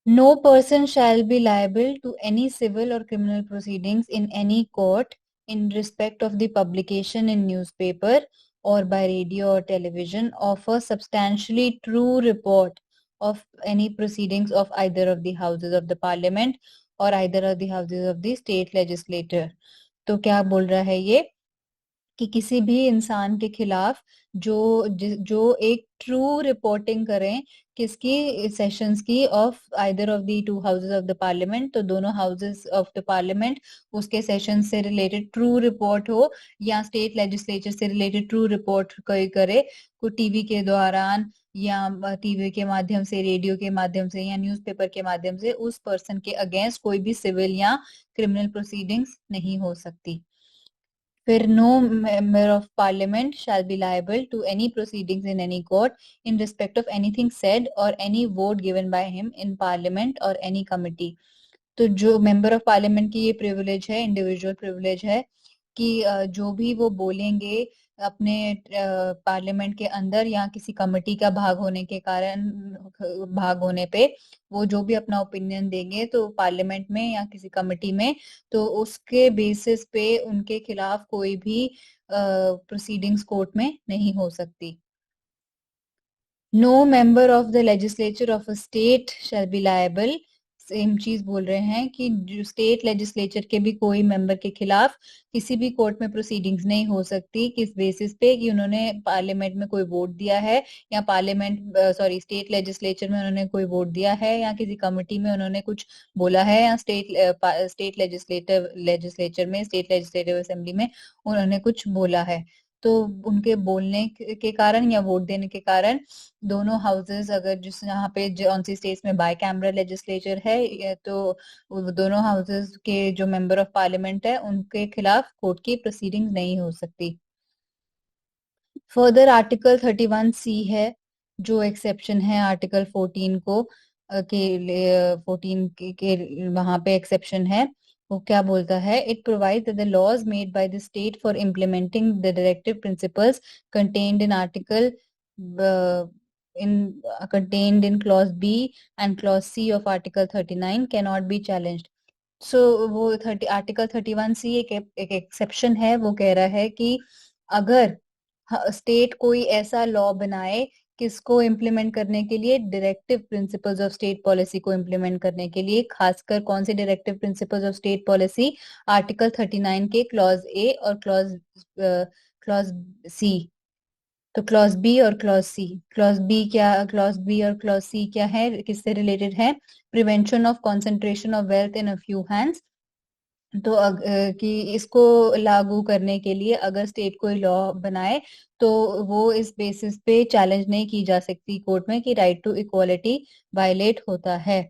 No person shall be liable to any civil or criminal proceedings in any court in respect of the publication in newspaper or by radio or television of a substantially true report of any proceedings of either of the houses of the parliament or either of the houses of the state legislature. तो क्या बोल रहा है ये कि किसी भी इंसान के खिलाफ जो एक ट्रू रिपोर्टिंग करें, किसकी? सेशंस की, of either of the two houses of the parliament. तो दोनों हाउसेस ऑफ द पार्लियामेंट उसके सेशन से रिलेटेड ट्रू रिपोर्ट हो, या स्टेट लेजिस्लेचर से रिलेटेड ट्रू रिपोर्ट कोई करे, को टीवी के दौरान या टीवी के माध्यम से, रेडियो के माध्यम से या न्यूज़पेपर के माध्यम से, उस पर्सन के अगेंस्ट कोई भी सिविल या क्रिमिनल प्रोसीडिंग्स नहीं हो सकती। फिर no member of parliament shall be liable to any proceedings in any court in respect of anything said or any vote given by him in parliament or any committee. तो जो मेंबर ऑफ पार्लियामेंट की ये प्रिविलेज है, इंडिविजुअल प्रिविलेज है, कि जो भी वो बोलेंगे अपने पार्लियामेंट के अंदर या किसी कमेटी का भाग होने के कारण, भाग होने पे, वो जो भी अपना ओपिनियन देंगे तो पार्लियामेंट में या किसी कमेटी में, तो उसके बेसिस पे उनके खिलाफ कोई भी प्रोसीडिंग्स कोर्ट में नहीं हो सकती। No member of the legislature of a state shall be liable same चीज बोल रहे हैं कि जो स्टेट लेजिस्लेचर के भी कोई मेंबर के खिलाफ किसी भी कोर्ट में प्रोसीडिंग्स नहीं हो सकती, किस बेसिस पे कि उन्होंने पार्लियामेंट में कोई वोट दिया है, या पार्लियामेंट सॉरी स्टेट लेजिस्लेचर में उन्होंने कोई वोट दिया है, या किसी कमिटी में उन्होंने कुछ बोला है, या स्टेट लेजिस्लेचर में, स्टेट लेजिस्लेटिव असेंबली में उन्होंने कुछ बोला है। तो उनके बोलने के कारण या वोट देने के कारण दोनों हाउसेस, अगर जिस यहाँ पे जौन सी स्टेट्स में बाई कैमरल लेजिस्लेचर है, तो वो दोनों हाउसेस के जो मेंबर ऑफ पार्लियामेंट है उनके खिलाफ कोर्ट की प्रोसीडिंग नहीं हो सकती। फर्दर आर्टिकल 31C है जो एक्सेप्शन है आर्टिकल 14 को के लिए, 14 के वहां पे एक्सेप्शन है। वो क्या बोलता है? It provide the laws made by the state for implementing the directive principles contained in article in contained in clause B and clause C of article 39 cannot be challenged. सो वो आर्टिकल 31C एक एक्सेप्शन है। वो कह रहा है कि अगर स्टेट कोई ऐसा लॉ बनाए किसको इम्प्लीमेंट करने के लिए, directive principles of state policy को इम्प्लीमेंट करने के लिए, खासकर कौन से directive principles of state policy, article 39 के क्लॉज ए और क्लॉज सी। तो क्लॉज बी और क्लॉज सी, क्लॉज बी और क्लॉज सी क्या है, किससे रिलेटेड है? Prevention of concentration of wealth in a few hands. तो कि इसको लागू करने के लिए अगर स्टेट कोई लॉ बनाए तो वो इस बेसिस पे चैलेंज नहीं की जा सकती कोर्ट में कि राइट टू इक्वालिटी वायलेट होता है।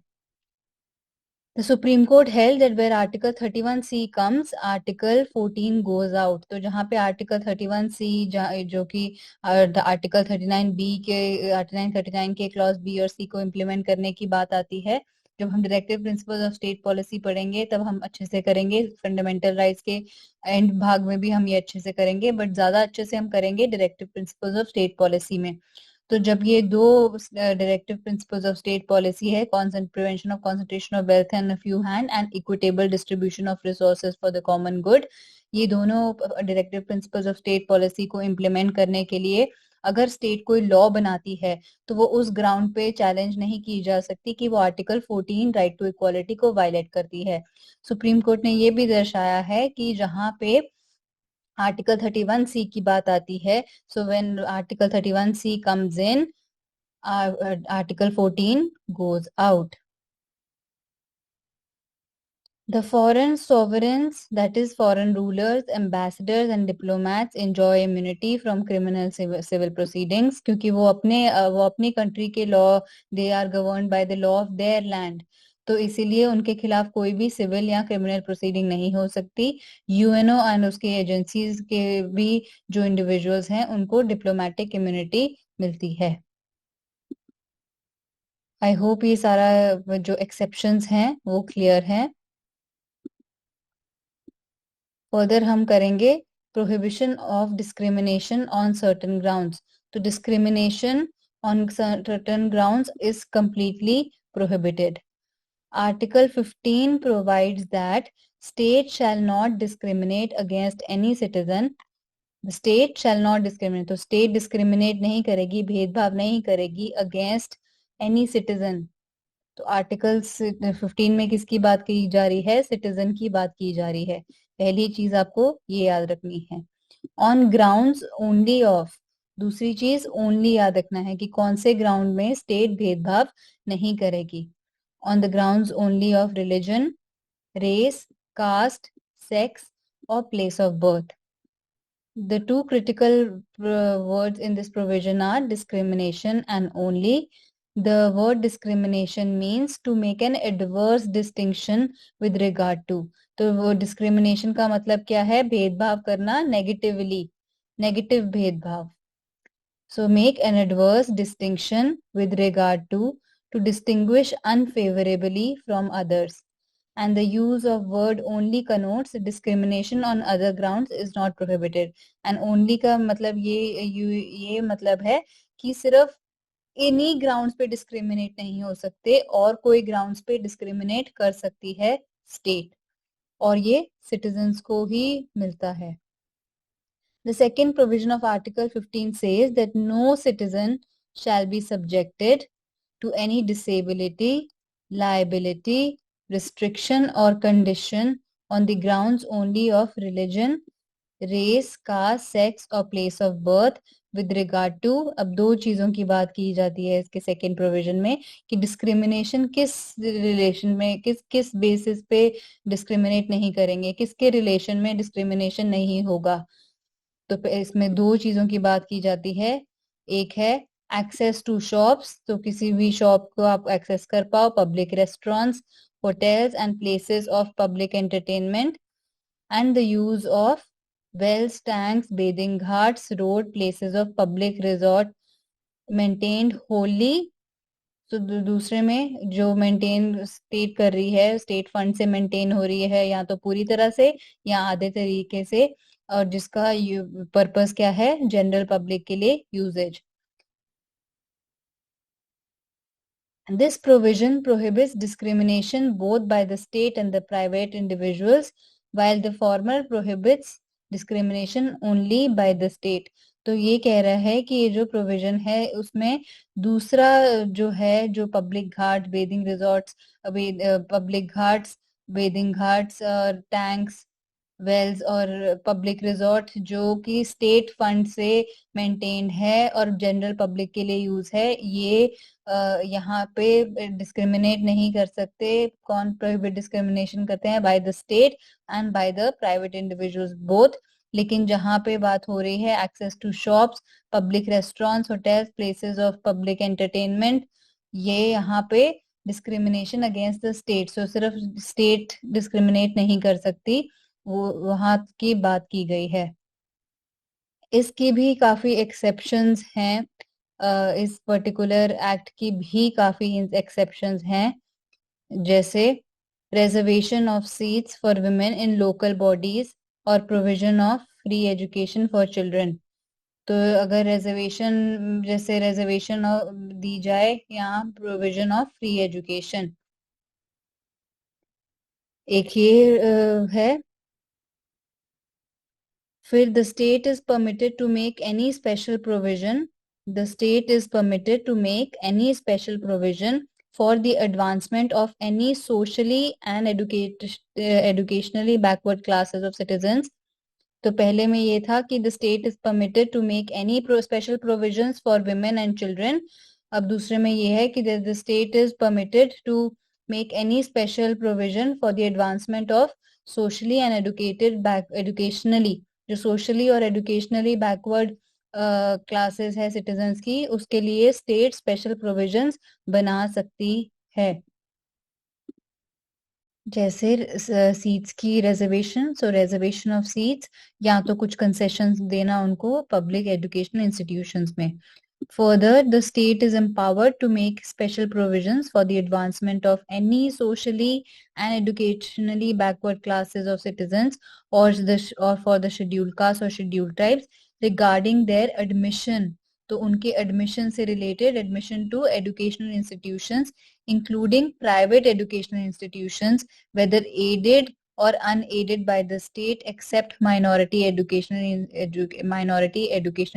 The Supreme Court held that where Article 31C comes, Article 14 goes out. तो जहाँ पे Article 31C जो कि Article 39B के 39 के क्लॉज बी और सी को इम्प्लीमेंट करने की बात आती है, जब हम directive principles of state policy पढ़ेंगे तब हम अच्छे से करेंगे। फंडामेंटल राइट्स के एंड भाग में भी हम ये अच्छे से करेंगे, बट ज्यादा अच्छे से हम करेंगे directive principles of state policy में। तो जब ये दो directive principles of state policy है, prevention of concentration of wealth in a few hand and equitable distribution of resources for the common good, ये दोनों directive principles of state policy को इम्प्लीमेंट करने के लिए अगर स्टेट कोई लॉ बनाती है तो वो उस ग्राउंड पे चैलेंज नहीं की जा सकती कि वो आर्टिकल 14 राइट टू इक्वालिटी को वायलेट करती है। सुप्रीम कोर्ट ने ये भी दर्शाया है कि जहां पे आर्टिकल 31C की बात आती है, so when article 31C comes in, article 14 goes out. The foreign sovereigns, that is foreign rulers, ambassadors and diplomats enjoy immunity from criminal civil proceedings, क्योंकि वो अपनी कंट्री के law, they are governed by the law of their land, तो इसीलिए उनके खिलाफ कोई भी सिविल या क्रिमिनल प्रोसीडिंग नहीं हो सकती। यूएनओ एंड उसके एजेंसीज के भी जो इंडिविजुअल्स हैं उनको डिप्लोमेटिक इम्यूनिटी मिलती है। आई होप ये सारा जो एक्सेप्शंस हैं वो क्लियर हैं। फर्दर हम करेंगे prohibition of discrimination on certain grounds. तो discrimination on certain grounds is completely prohibited. Article 15 provides that state shall not discriminate against any citizen. The state shall not discriminate. तो state discriminate नहीं करेगी, भेदभाव नहीं करेगी against any citizen। तो आर्टिकल 15 में किसकी बात की जा रही है? सिटीजन की बात की जा रही है। पहली चीज आपको ये याद रखनी है। ऑन ग्राउंड्स ओनली ऑफ, दूसरी चीज ओनली याद रखना है कि कौन से ग्राउंड में स्टेट भेदभाव नहीं करेगी। On the grounds only of religion, race, caste, sex और place of birth. The two critical words in this provision are discrimination and only. The word discrimination means to make an adverse distinction with regard to. तो वो discrimination का मतलब क्या है? भेदभाव करना negatively, negative भेदभाव। So make an adverse distinction with regard to distinguish unfavorably from others. And the use of word only connotes discrimination on other grounds is not prohibited. And only का मतलब ये मतलब है कि सिर्फ इन्हीं ग्राउंड्स पे डिस्क्रिमिनेट नहीं हो सकते और कोई ग्राउंड्स पे डिस्क्रिमिनेट कर सकती है स्टेट, और ये सिटीजन्स को ही मिलता है। The second provision of Article 15 says that no citizen shall be subjected to any disability, liability, restriction or condition on the grounds only of religion, race, caste, sex और place of birth with regard to. अब दो चीजों की बात की जाती है इसके सेकेंड प्रोविजन में कि डिस्क्रिमिनेशन किस रिलेशन में, किस किस बेसिस पे डिस्क्रिमिनेट नहीं करेंगे, किसके रिलेशन में डिस्क्रिमिनेशन नहीं होगा। तो इसमें दो चीजों की बात की जाती है। एक है एक्सेस टू शॉप्स, तो किसी भी शॉप को आप एक्सेस कर पाओ, public restaurants, hotels and places of public entertainment, and the use of wells, tanks, bathing ghats, road, places of public resort maintained wholly। तो दूसरे में जो मेंटेन स्टेट कर रही है, स्टेट फंड से मेंटेन हो रही है, या तो पूरी तरह से या आधे तरीके से, और जिसका पर्पस क्या है, जनरल पब्लिक के लिए usage. This provision prohibits discrimination both by the state and the private individuals, while the former prohibits discrimination only by the state। तो ये कह रहा है कि ये जो प्रोविजन है उसमें दूसरा जो है, जो public ghat, bathing resorts, public ghats, bathing ghats, tanks, wells और पब्लिक रिजॉर्ट जो कि स्टेट फंड से मेंटेन्ड है और जनरल पब्लिक के लिए यूज है, ये यहाँ पे डिस्क्रिमिनेट नहीं कर सकते। कौन प्रोहिबिट डिस्क्रिमिनेशन करते हैं? By the state and by the private individuals both. लेकिन जहाँ पे बात हो रही है access to shops, public restaurants, hotels, places of public entertainment, ये यहाँ पे discrimination against the state, so सिर्फ स्टेट डिस्क्रिमिनेट नहीं कर सकती, वो वहां की बात की गई है। इसकी भी काफी एक्सेप्शंस हैं, इस पर्टिकुलर एक्ट की भी काफी एक्सेप्शंस हैं, जैसे reservation of seats for women in local bodies और provision of free education for children। तो अगर रिजर्वेशन, जैसे रिजर्वेशन दी जाए यहाँ, प्रोविजन ऑफ फ्री एजुकेशन, एक ये है। फिर the state is permitted to make any special provision, the state is permitted to make any special provision for the advancement of any socially and educationally backward classes of citizens। तो पहले में ये था कि the state is permitted to make any special provisions for women and children। अब दूसरे में ये है कि the state is permitted to make any special provision for the advancement of socially and educationally, जो सोशली और एजुकेशनली बैकवर्ड क्लासेस है सिटीजन्स की, उसके लिए स्टेट स्पेशल प्रोविजंस बना सकती है। जैसे सीट्स की reservation, so reservation of seats, या तो कुछ कंसेशंस देना उनको पब्लिक एजुकेशनल इंस्टीट्यूशंस में। Further, the state is empowered to make special provisions for the advancement of any socially and educationally backward classes of citizens or for the scheduled castes or scheduled tribes regarding their admission। तो उनके admission से related, admission to educational institutions including private educational institutions whether aided or unaided by the state except minority educational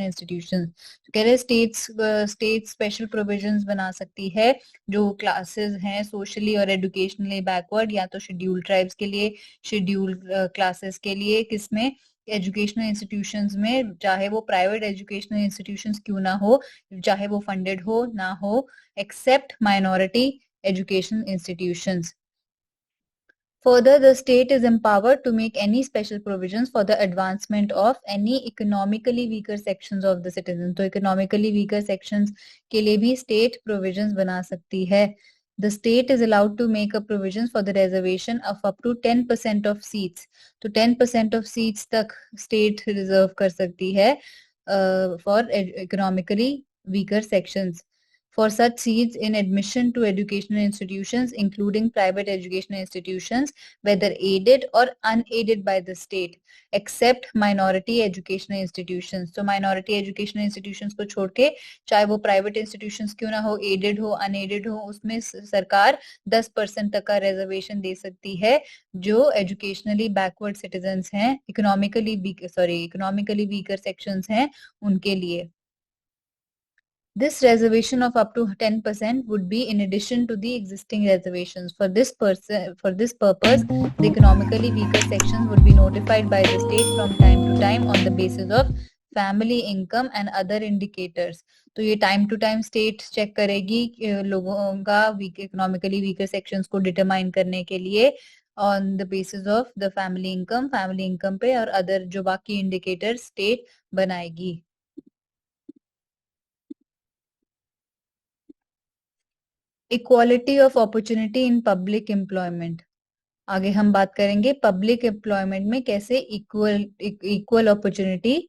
institutions। तो कह रहे स्टेट स्पेशल प्रोविजंस बना सकती है जो क्लासेस हैं सोशली और एजुकेशनली बैकवर्ड, या तो शेड्यूल ट्राइब्स के लिए, शेड्यूल क्लासेस के लिए, किसमें, एजुकेशनल इंस्टीट्यूशंस में, चाहे वो प्राइवेट एजुकेशनल इंस्टीट्यूशंस क्यों ना हो, चाहे वो फंडेड हो ना हो, except minority educational institutions. Further, the state is empowered to make any special provisions for the advancement of any economically weaker sections of the citizens। तो economically weaker sections के लिए भी state provisions बना सकती है। The state is allowed to make a provisions for the reservation of up to 10% of seats। तो 10% of seats तक state reserve कर सकती है for economically weaker sections। For such seats in admission to educational institutions, including private educational institutions, whether aided or unaided by the state, except minority educational institutions। तो minority educational institutions को छोड़ के, चाहे वो private institutions क्यों ना हो, aided हो, unaided हो, उसमें सरकार 10% तक का reservation दे सकती है जो educationally backward citizens हैं, economically weaker sections हैं, उनके लिए। This reservation of up to 10% would be in addition to the existing reservations. For this purpose, the economically weaker sections would be notified by the state from time to time on the basis of family income and other indicators. तो ये time to time state check करेगी लोगों का इकोनॉमिकली वीकर सेक्शंस को डिटरमाइन करने के लिए on the basis of the family income पे, और अदर जो बाकी इंडिकेटर स्टेट बनाएगी. Equality of opportunity in public employment. आगे हम बात करेंगे पब्लिक एम्प्लॉयमेंट में कैसे इक्वल अपॉर्चुनिटी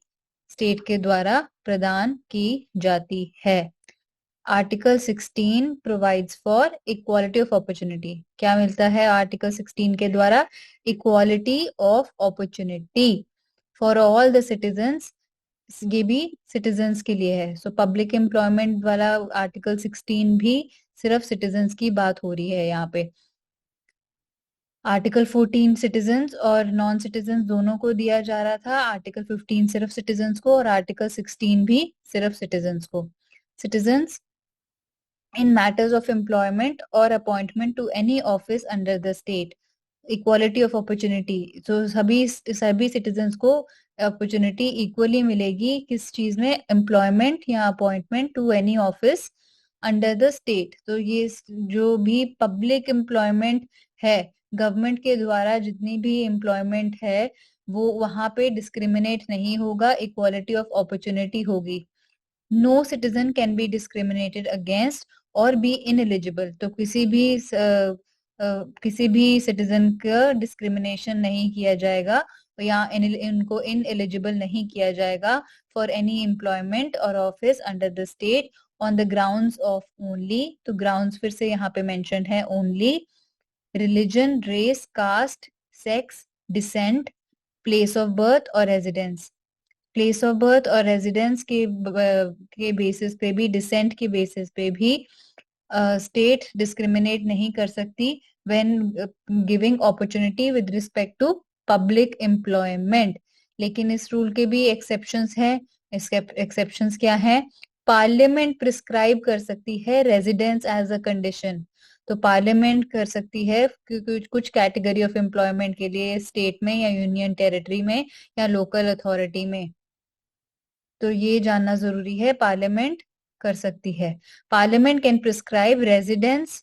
स्टेट के द्वारा प्रदान की जाती है. Article 16 provides for equality of opportunity. क्या मिलता है आर्टिकल 16 के द्वारा? Equality of opportunity for all the citizens. ये भी सिटीजन्स के लिए है. सो पब्लिक एम्प्लॉयमेंट वाला आर्टिकल 16 भी सिर्फ सिटीजन्स की बात हो रही है यहाँ पे. आर्टिकल 14 सिटीजन्स और नॉन सिटीजन्स दोनों को दिया जा रहा था. आर्टिकल 15 सिर्फ सिटीजन्स को और आर्टिकल 16 भी सिर्फ सिटीजन्स को. Citizens in matters of employment or appointment to any office under the state. Equality of opportunity. तो सभी सिटीजन्स को अपॉर्चुनिटी इक्वली मिलेगी किस चीज में? एम्प्लॉयमेंट या appointment to any office under the state. तो ये जो भी पब्लिक एम्प्लॉयमेंट है, गवर्नमेंट के द्वारा जितनी भी एम्प्लॉयमेंट है, वो वहां पे डिस्क्रिमिनेट नहीं होगा, इक्वालिटी ऑफ अपॉर्चुनिटी होगी. No citizen can be discriminated against और बी इनएलिजिबल. तो किसी भी सिटीजन का डिस्क्रिमिनेशन नहीं किया जाएगा या इनको इनएलिजिबल नहीं किया जाएगा फॉर एनी एम्प्लॉयमेंट और office under the state on the grounds of only. तो ग्राउंड्स फिर से यहाँ पे मेंशन्ड है only. Religion, race, caste, sex, descent, place of birth और रेजिडेंस. प्लेस ऑफ बर्थ और रेजिडेंस के बेसिस पे भी, डिसेंट के बेसिस पे भी स्टेट डिस्क्रिमिनेट नहीं कर सकती when giving opportunity with respect to public employment. लेकिन इस रूल के भी एक्सेप्शंस हैं. एक्सेप्शंस क्या है? पार्लियामेंट प्रिस्क्राइब कर सकती है रेजिडेंस एज अ कंडीशन. तो पार्लियामेंट कर सकती है कुछ कैटेगरी ऑफ एम्प्लॉयमेंट के लिए स्टेट में या यूनियन टेरिटरी में या लोकल अथॉरिटी में. तो ये जानना जरूरी है, पार्लियामेंट कर सकती है. Parliament can prescribe residence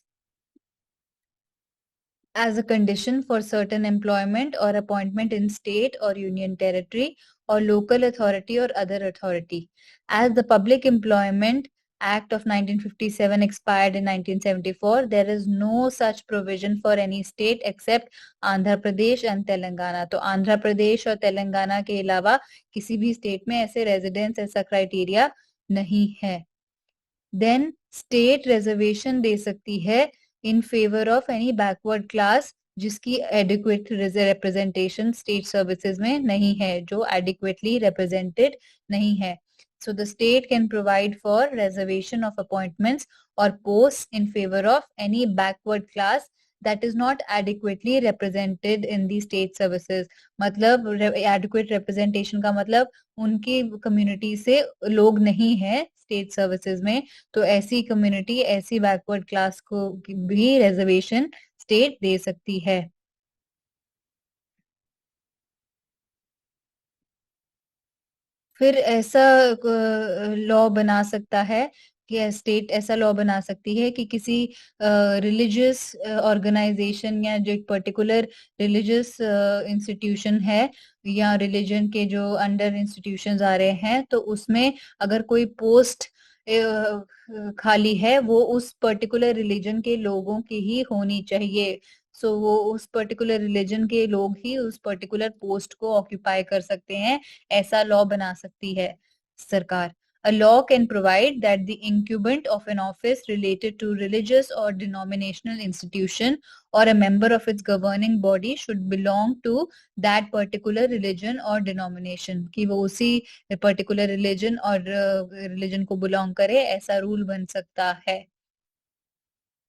as a condition for certain employment or appointment in state or union territory or local authority or other authority. As the Public Employment Act of 1957 expired in 1974, there is no such provision for any state except Andhra Pradesh and Telangana. तो आंध्र प्रदेश और तेलंगाना के अलावा किसी भी स्टेट में ऐसे रेजिडेंस ऐसा क्राइटेरिया नहीं है. देन स्टेट रिजर्वेशन दे सकती है इन favour of any backward class जिसकी एडिक्वेट रिप्रेजेंटेशन स्टेट सर्विसेज में नहीं है, जो एडिक्वेटली रिप्रेजेंटेड नहीं है. So the state can provide for reservation of appointments or posts in favor of any backward class that is not adequately represented in the state services. मतलब adequate representation का मतलब उनकी कम्युनिटी से लोग नहीं है स्टेट सर्विसेज में, तो ऐसी कम्युनिटी, ऐसी बैकवर्ड क्लास को भी रिजर्वेशन स्टेट दे सकती है. फिर ऐसा लॉ बना सकता है कि स्टेट ऐसा लॉ बना सकती है कि किसी रिलीजियस ऑर्गेनाइजेशन या जो एक पर्टिकुलर रिलीजियस इंस्टीट्यूशन है या रिलीजन के जो अंडर इंस्टीट्यूशंस आ रहे हैं, तो उसमें अगर कोई पोस्ट खाली है, वो उस पर्टिकुलर रिलीजन के लोगों की ही होनी चाहिए. सो वो उस पर्टिकुलर रिलीजन के लोग ही उस पर्टिकुलर पोस्ट को ऑक्यूपाई कर सकते हैं. ऐसा लॉ बना सकती है सरकार. A law can provide that the incumbent of an office related to religious or denominational institution or a member of its governing body should belong to that particular religion or denomination. कि वो उसी particular religion और religion को belong करे, ऐसा रूल बन सकता है.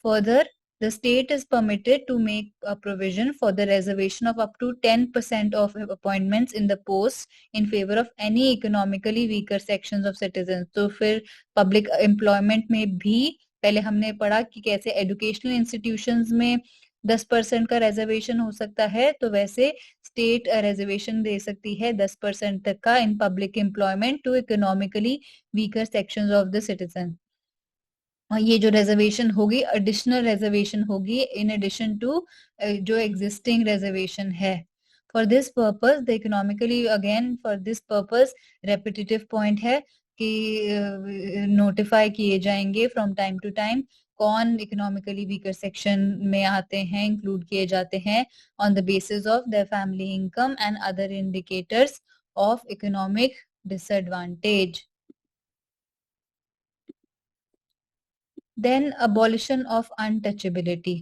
Further, The state is permitted to make a provision for the reservation of up to 10% of appointments in the posts in favor of any economically weaker sections of citizens. तो फिर public employment में भी पहले हमने पढ़ा कि कैसे एजुकेशनल इंस्टीट्यूशंस में 10% का रिजर्वेशन हो सकता है, तो वैसे स्टेट रिजर्वेशन दे सकती है 10% तक का in public employment to economically weaker sections of the citizen. और ये जो रिजर्वेशन होगी एडिशनल रिजर्वेशन होगी इन एडिशन टू जो एग्जिस्टिंग रिजर्वेशन है। For this purpose the economically, again for this purpose repetitive point है कि नोटिफाई किए जाएंगे फ्रॉम टाइम टू टाइम कौन इकोनॉमिकली वीकर सेक्शन में आते हैं, इंक्लूड किए जाते हैं on the basis of the family income and other indicators of economic disadvantage. Then abolition of untouchability.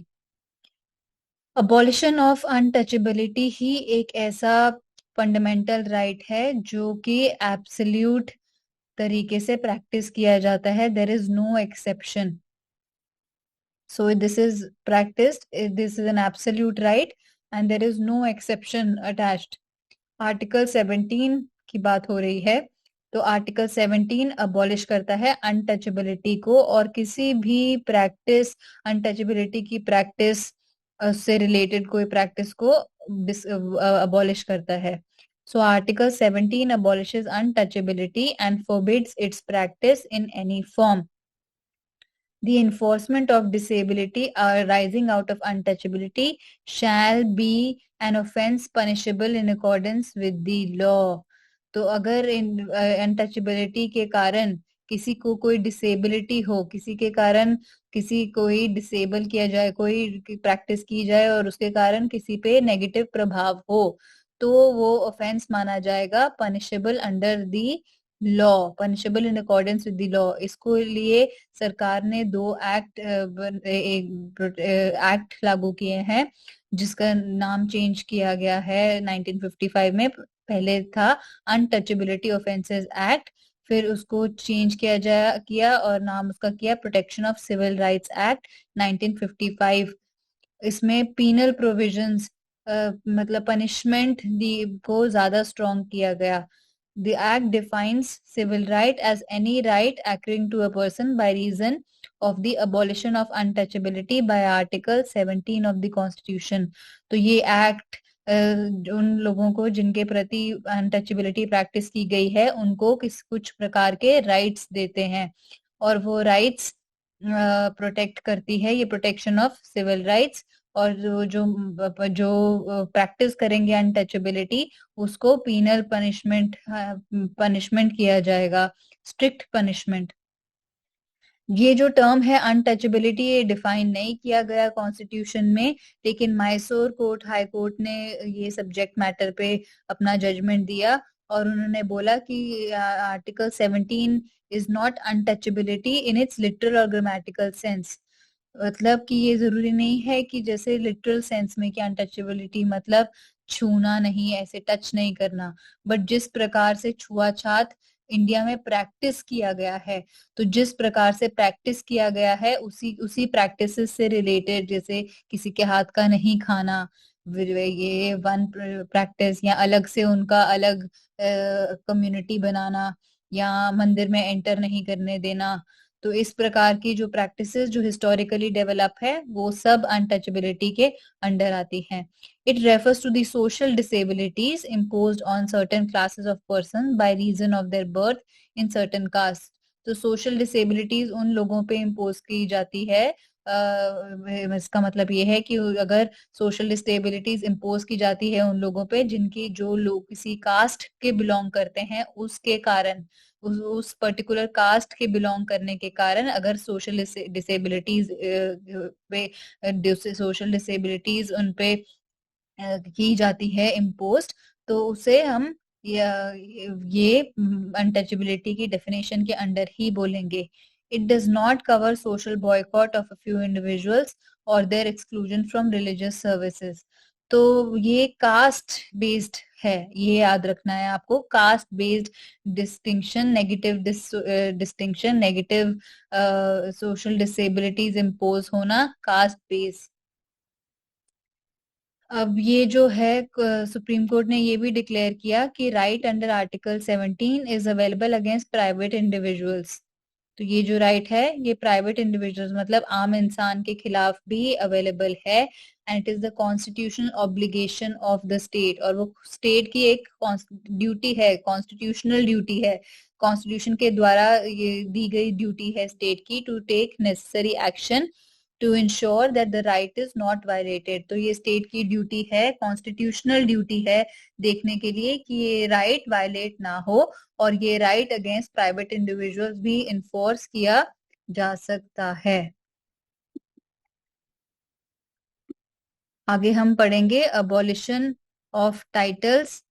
Abolition of untouchability ही एक ऐसा फंडामेंटल राइट है जो कि एब्सोल्यूट तरीके से प्रैक्टिस किया जाता है. There is no exception. So this is practiced, this is an absolute right and there is no exception attached. Article 17 की बात हो रही है, तो आर्टिकल 17 अबॉलिश करता है अनटचेबिलिटी को और किसी भी प्रैक्टिस, अनटचेबिलिटी की प्रैक्टिस से रिलेटेड कोई प्रैक्टिस को अबॉलिश करता है. So Article 17 abolishes untouchability and forbids its practice in any form. The enforcement of disability arising out of untouchability shall be an offence punishable in accordance with the law. तो अगर अनटचेबिलिटी के कारण किसी को कोई डिसेबिलिटी हो, किसी के कारण किसी कोई डिसेबल किया जाए, कोई प्रैक्टिस की जाए और उसके कारण किसी पे नेगेटिव प्रभाव हो, तो वो ऑफेंस माना जाएगा punishable under the law, punishable in accordance with the law. इसको लिए सरकार ने 2 एक्ट लागू किए हैं जिसका नाम चेंज किया गया है 1955 में. पहले था अनटचेबिलिटी ऑफेंसेस एक्ट, फिर उसको चेंज किया और नाम उसका किया protection of civil rights act 1955. इसमें पीनल प्रोविजंस मतलब पनिशमेंट को ज्यादा स्ट्रॉन्ग किया गया. The act defines civil right as any right accruing to a person by reason of the abolition of untouchability by Article 17 of the Constitution. तो ये एक्ट उन लोगों को जिनके प्रति अनटचेबिलिटी प्रैक्टिस की गई है उनको कुछ प्रकार के राइट्स देते हैं और वो राइट्स प्रोटेक्ट करती है, ये प्रोटेक्शन ऑफ सिविल राइट्स. और जो प्रैक्टिस करेंगे अनटचेबिलिटी उसको पीनल पनिशमेंट किया जाएगा, स्ट्रिक्ट पनिशमेंट. ये जो टर्म है अनटचेबिलिटी ये डिफाइन नहीं किया गया कॉन्स्टिट्यूशन में, लेकिन मैसूर कोर्ट, हाई कोर्ट ने ये सब्जेक्ट मैटर पे अपना जजमेंट दिया और उन्होंने बोला कि article 17 is not untouchability in its literal और ग्रामेटिकल सेंस. मतलब कि ये जरूरी नहीं है कि जैसे लिटरल सेंस में कि अनटचेबिलिटी मतलब छूना नहीं, ऐसे टच नहीं करना, बट जिस प्रकार से छुआछात इंडिया में प्रैक्टिस किया गया है, तो जिस प्रकार से प्रैक्टिस किया गया है उसी प्रैक्टिस से रिलेटेड, जैसे किसी के हाथ का नहीं खाना, ये वन प्रैक्टिस, या अलग से उनका अलग कम्युनिटी बनाना, या मंदिर में एंटर नहीं करने देना. तो इस प्रकार की जो प्रैक्टिसेस जो हिस्टोरिकली डेवलप है वो सब अनटचेबिलिटी के अंडर आती हैं. It refers to the social disabilities imposed on certain classes of persons by reason of their birth in certain castes. तो social disabilities उन लोगों पे इम्पोज की जाती है, इसका मतलब ये है कि अगर सोशल डिसेबिलिटीज इम्पोज की जाती है उन लोगों पे जिनकी जो लोग किसी कास्ट के बिलोंग करते हैं उसके कारण, उस पर्टिकुलर कास्ट के बिलोंग करने के कारण अगर सोशल डिसेबिलिटीज पे सोशल डिसेबिलिटीज उन पे की जाती है इम्पोस्ट, तो उसे हम ये अनटचेबिलिटी की डेफिनेशन के अंडर ही बोलेंगे. It does not cover social boycott of a few individuals or their exclusion from religious services. तो ये कास्ट बेस्ड है, ये याद रखना है आपको। Caste based distinction, negative distinction, negative social disabilities impose होना, कास्ट बेस्ड। अब ये जो है सुप्रीम कोर्ट ने ये भी डिक्लेयर किया कि right under article 17 is available against private individuals. तो ये जो राइट है ये प्राइवेट इंडिविजुअल्स मतलब आम इंसान के खिलाफ भी अवेलेबल है। And it is the constitutional obligation of the state, और वो स्टेट की एक ड्यूटी है, कॉन्स्टिट्यूशनल ड्यूटी है, कॉन्स्टिट्यूशन के द्वारा ये दी गई ड्यूटी है स्टेट की, to take necessary action to ensure that the right is not violated. तो ये स्टेट की ड्यूटी है, कॉन्स्टिट्यूशनल ड्यूटी है, देखने के लिए कि ये राइट वायलेट ना हो, और ये राइट अगेंस्ट प्राइवेट इंडिविजुअल्स भी इन्फोर्स किया जा सकता है। आगे हम पढ़ेंगे अबॉलिशन ऑफ टाइटल्स।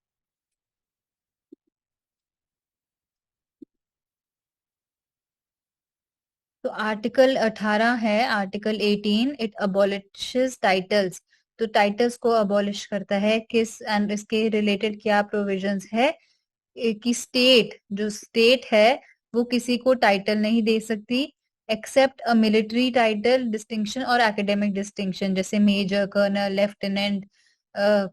तो आर्टिकल 18 है, आर्टिकल 18 इट अबॉलिशेस टाइटल्स। तो टाइटल्स को अबॉलिश करता है किस, एंड इसके रिलेटेड क्या प्रोविजंस है कि स्टेट, जो स्टेट है वो किसी को टाइटल नहीं दे सकती except a military title distinction और एकेडमिक डिस्टिंक्शन, जैसे मेजर, कर्नल, लेफ्टिनेंट,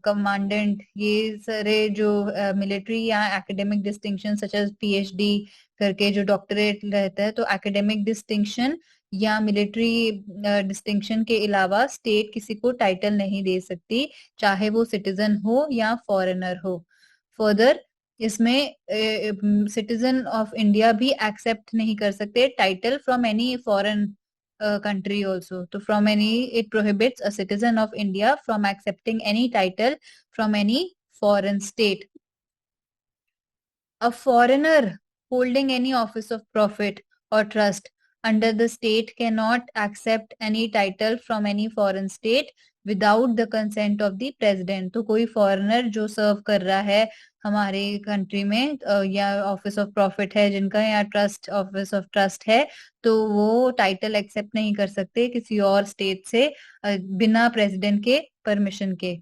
कमांडेंट, ये सारे जो मिलिट्री या academic distinction such as PhD करके जो डॉक्टरेट रहता है, तो एकेडमिक डिस्टिंक्शन या मिलिट्री डिस्टिंक्शन के अलावा स्टेट किसी को टाइटल नहीं दे सकती, चाहे वो सिटीजन हो या फॉरेनर हो। फर्दर इसमें सिटीजन ऑफ इंडिया भी एक्सेप्ट नहीं कर सकते title from any foreign country also. So from any, it prohibits a citizen of India from accepting any title from any foreign state. A foreigner holding any office of profit or trust under the state cannot accept any title from any foreign state without the consent of the president. तो कोई फॉरेनर जो सर्व कर रहा है हमारे कंट्री में या ऑफिस ऑफ प्रॉफिट है जिनका, या ट्रस्ट, ऑफिस ऑफ ट्रस्ट है, तो वो टाइटल एक्सेप्ट नहीं कर सकते किसी और स्टेट से बिना प्रेसिडेंट के परमिशन के।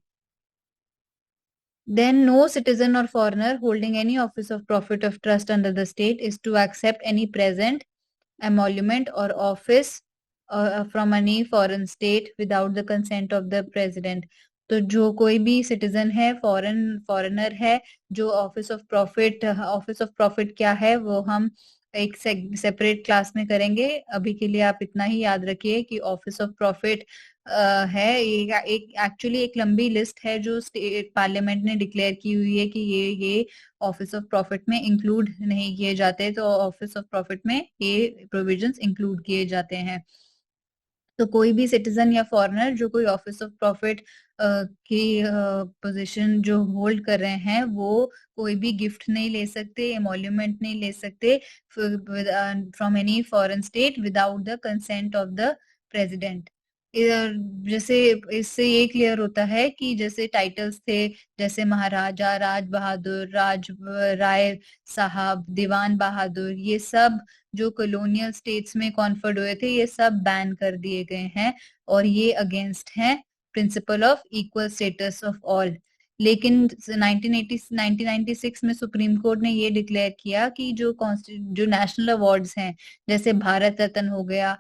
Then no citizen or foreigner holding any office of profit of trust under the state is to accept any present, emolument or office from any foreign state without the consent of the president. तो जो कोई भी सिटीजन है, फॉरेनर है, जो ऑफिस ऑफ प्रॉफिट क्या है वो हम एक सेपरेट क्लास में करेंगे। अभी के लिए आप इतना ही याद रखिए कि ऑफिस ऑफ प्रॉफिट है एक एक्चुअली एक लंबी लिस्ट है जो स्टेट पार्लियामेंट ने डिक्लेयर की हुई है कि ये ऑफिस ऑफ प्रॉफिट में इंक्लूड नहीं किए जाते, तो ऑफिस ऑफ प्रॉफिट में ये प्रोविजंस इंक्लूड किए जाते हैं। तो कोई भी सिटीजन या फॉरेनर जो कोई ऑफिस ऑफ प्रॉफिट की पोजीशन जो होल्ड कर रहे हैं वो कोई भी गिफ्ट नहीं ले सकते, एमोल्यूमेंट नहीं ले सकते from any foreign state without the consent of the president. जैसे इससे ये क्लियर होता है कि जैसे टाइटल्स थे, जैसे महाराजा, राज बहादुर, राज राय साहब, दीवान बहादुर, ये सब जो कॉलोनियल स्टेट्स में कॉन्फर्ड हुए थे ये सब बैन कर दिए गए हैं, और ये अगेंस्ट है principle of equal status of all. लेकिन 1996 में सुप्रीम कोर्ट ने ये डिक्लेयर किया कि जो नेशनल अवार्ड्स हैं, जैसे भारत रत्न हो गया,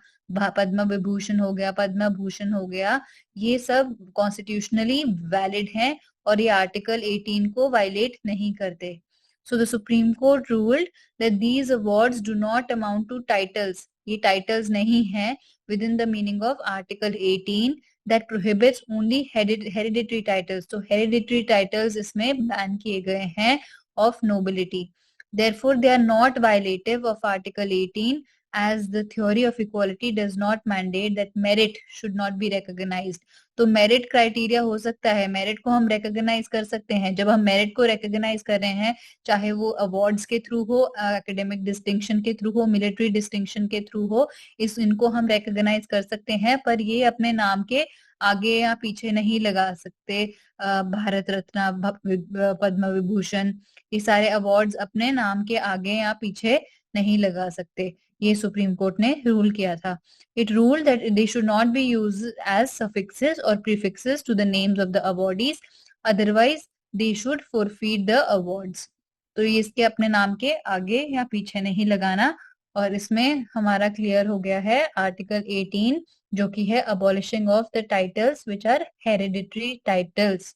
पद्म विभूषण हो गया, पद्म भूषण हो गया, ये सब कॉन्स्टिट्यूशनली वैलिड हैं और ये आर्टिकल 18 को वायलेट नहीं करते। So the Supreme Court ruled that these awards do not amount to titles. ये titles नहीं है within the meaning of Article 18 that prohibits only hereditary titles. तो hereditary titles इसमें ban किए गए हैं of nobility. Therefore, they are not violative of Article 18 as the theory of equality does not mandate that merit should not be recognized. तो मेरिट क्राइटेरिया हो सकता है, मेरिट को हम रिकॉग्नाइज कर सकते हैं। जब हम मेरिट को रिकॉग्नाइज कर रहे हैं, चाहे वो अवार्ड्स के थ्रू हो, एकेडमिक डिस्टिंक्शन के थ्रू हो, मिलिट्री डिस्टिंक्शन के थ्रू हो, इनको हम रिकॉग्नाइज कर सकते हैं, पर ये अपने नाम के आगे या पीछे नहीं लगा सकते। भारत रत्न, पद्म विभूषण, ये सारे अवार्ड्स अपने नाम के आगे या पीछे नहीं लगा सकते। ये सुप्रीम कोर्ट ने रूल किया था. It rule that they should not be use as suffixes और prefixes to the names of the awardees, otherwise they should forfeit the awards. तो ये इसके अपने नाम के आगे या पीछे नहीं लगाना. और इसमें हमारा क्लियर हो गया है आर्टिकल 18, जो कि है abolishing of the titles which are hereditary titles.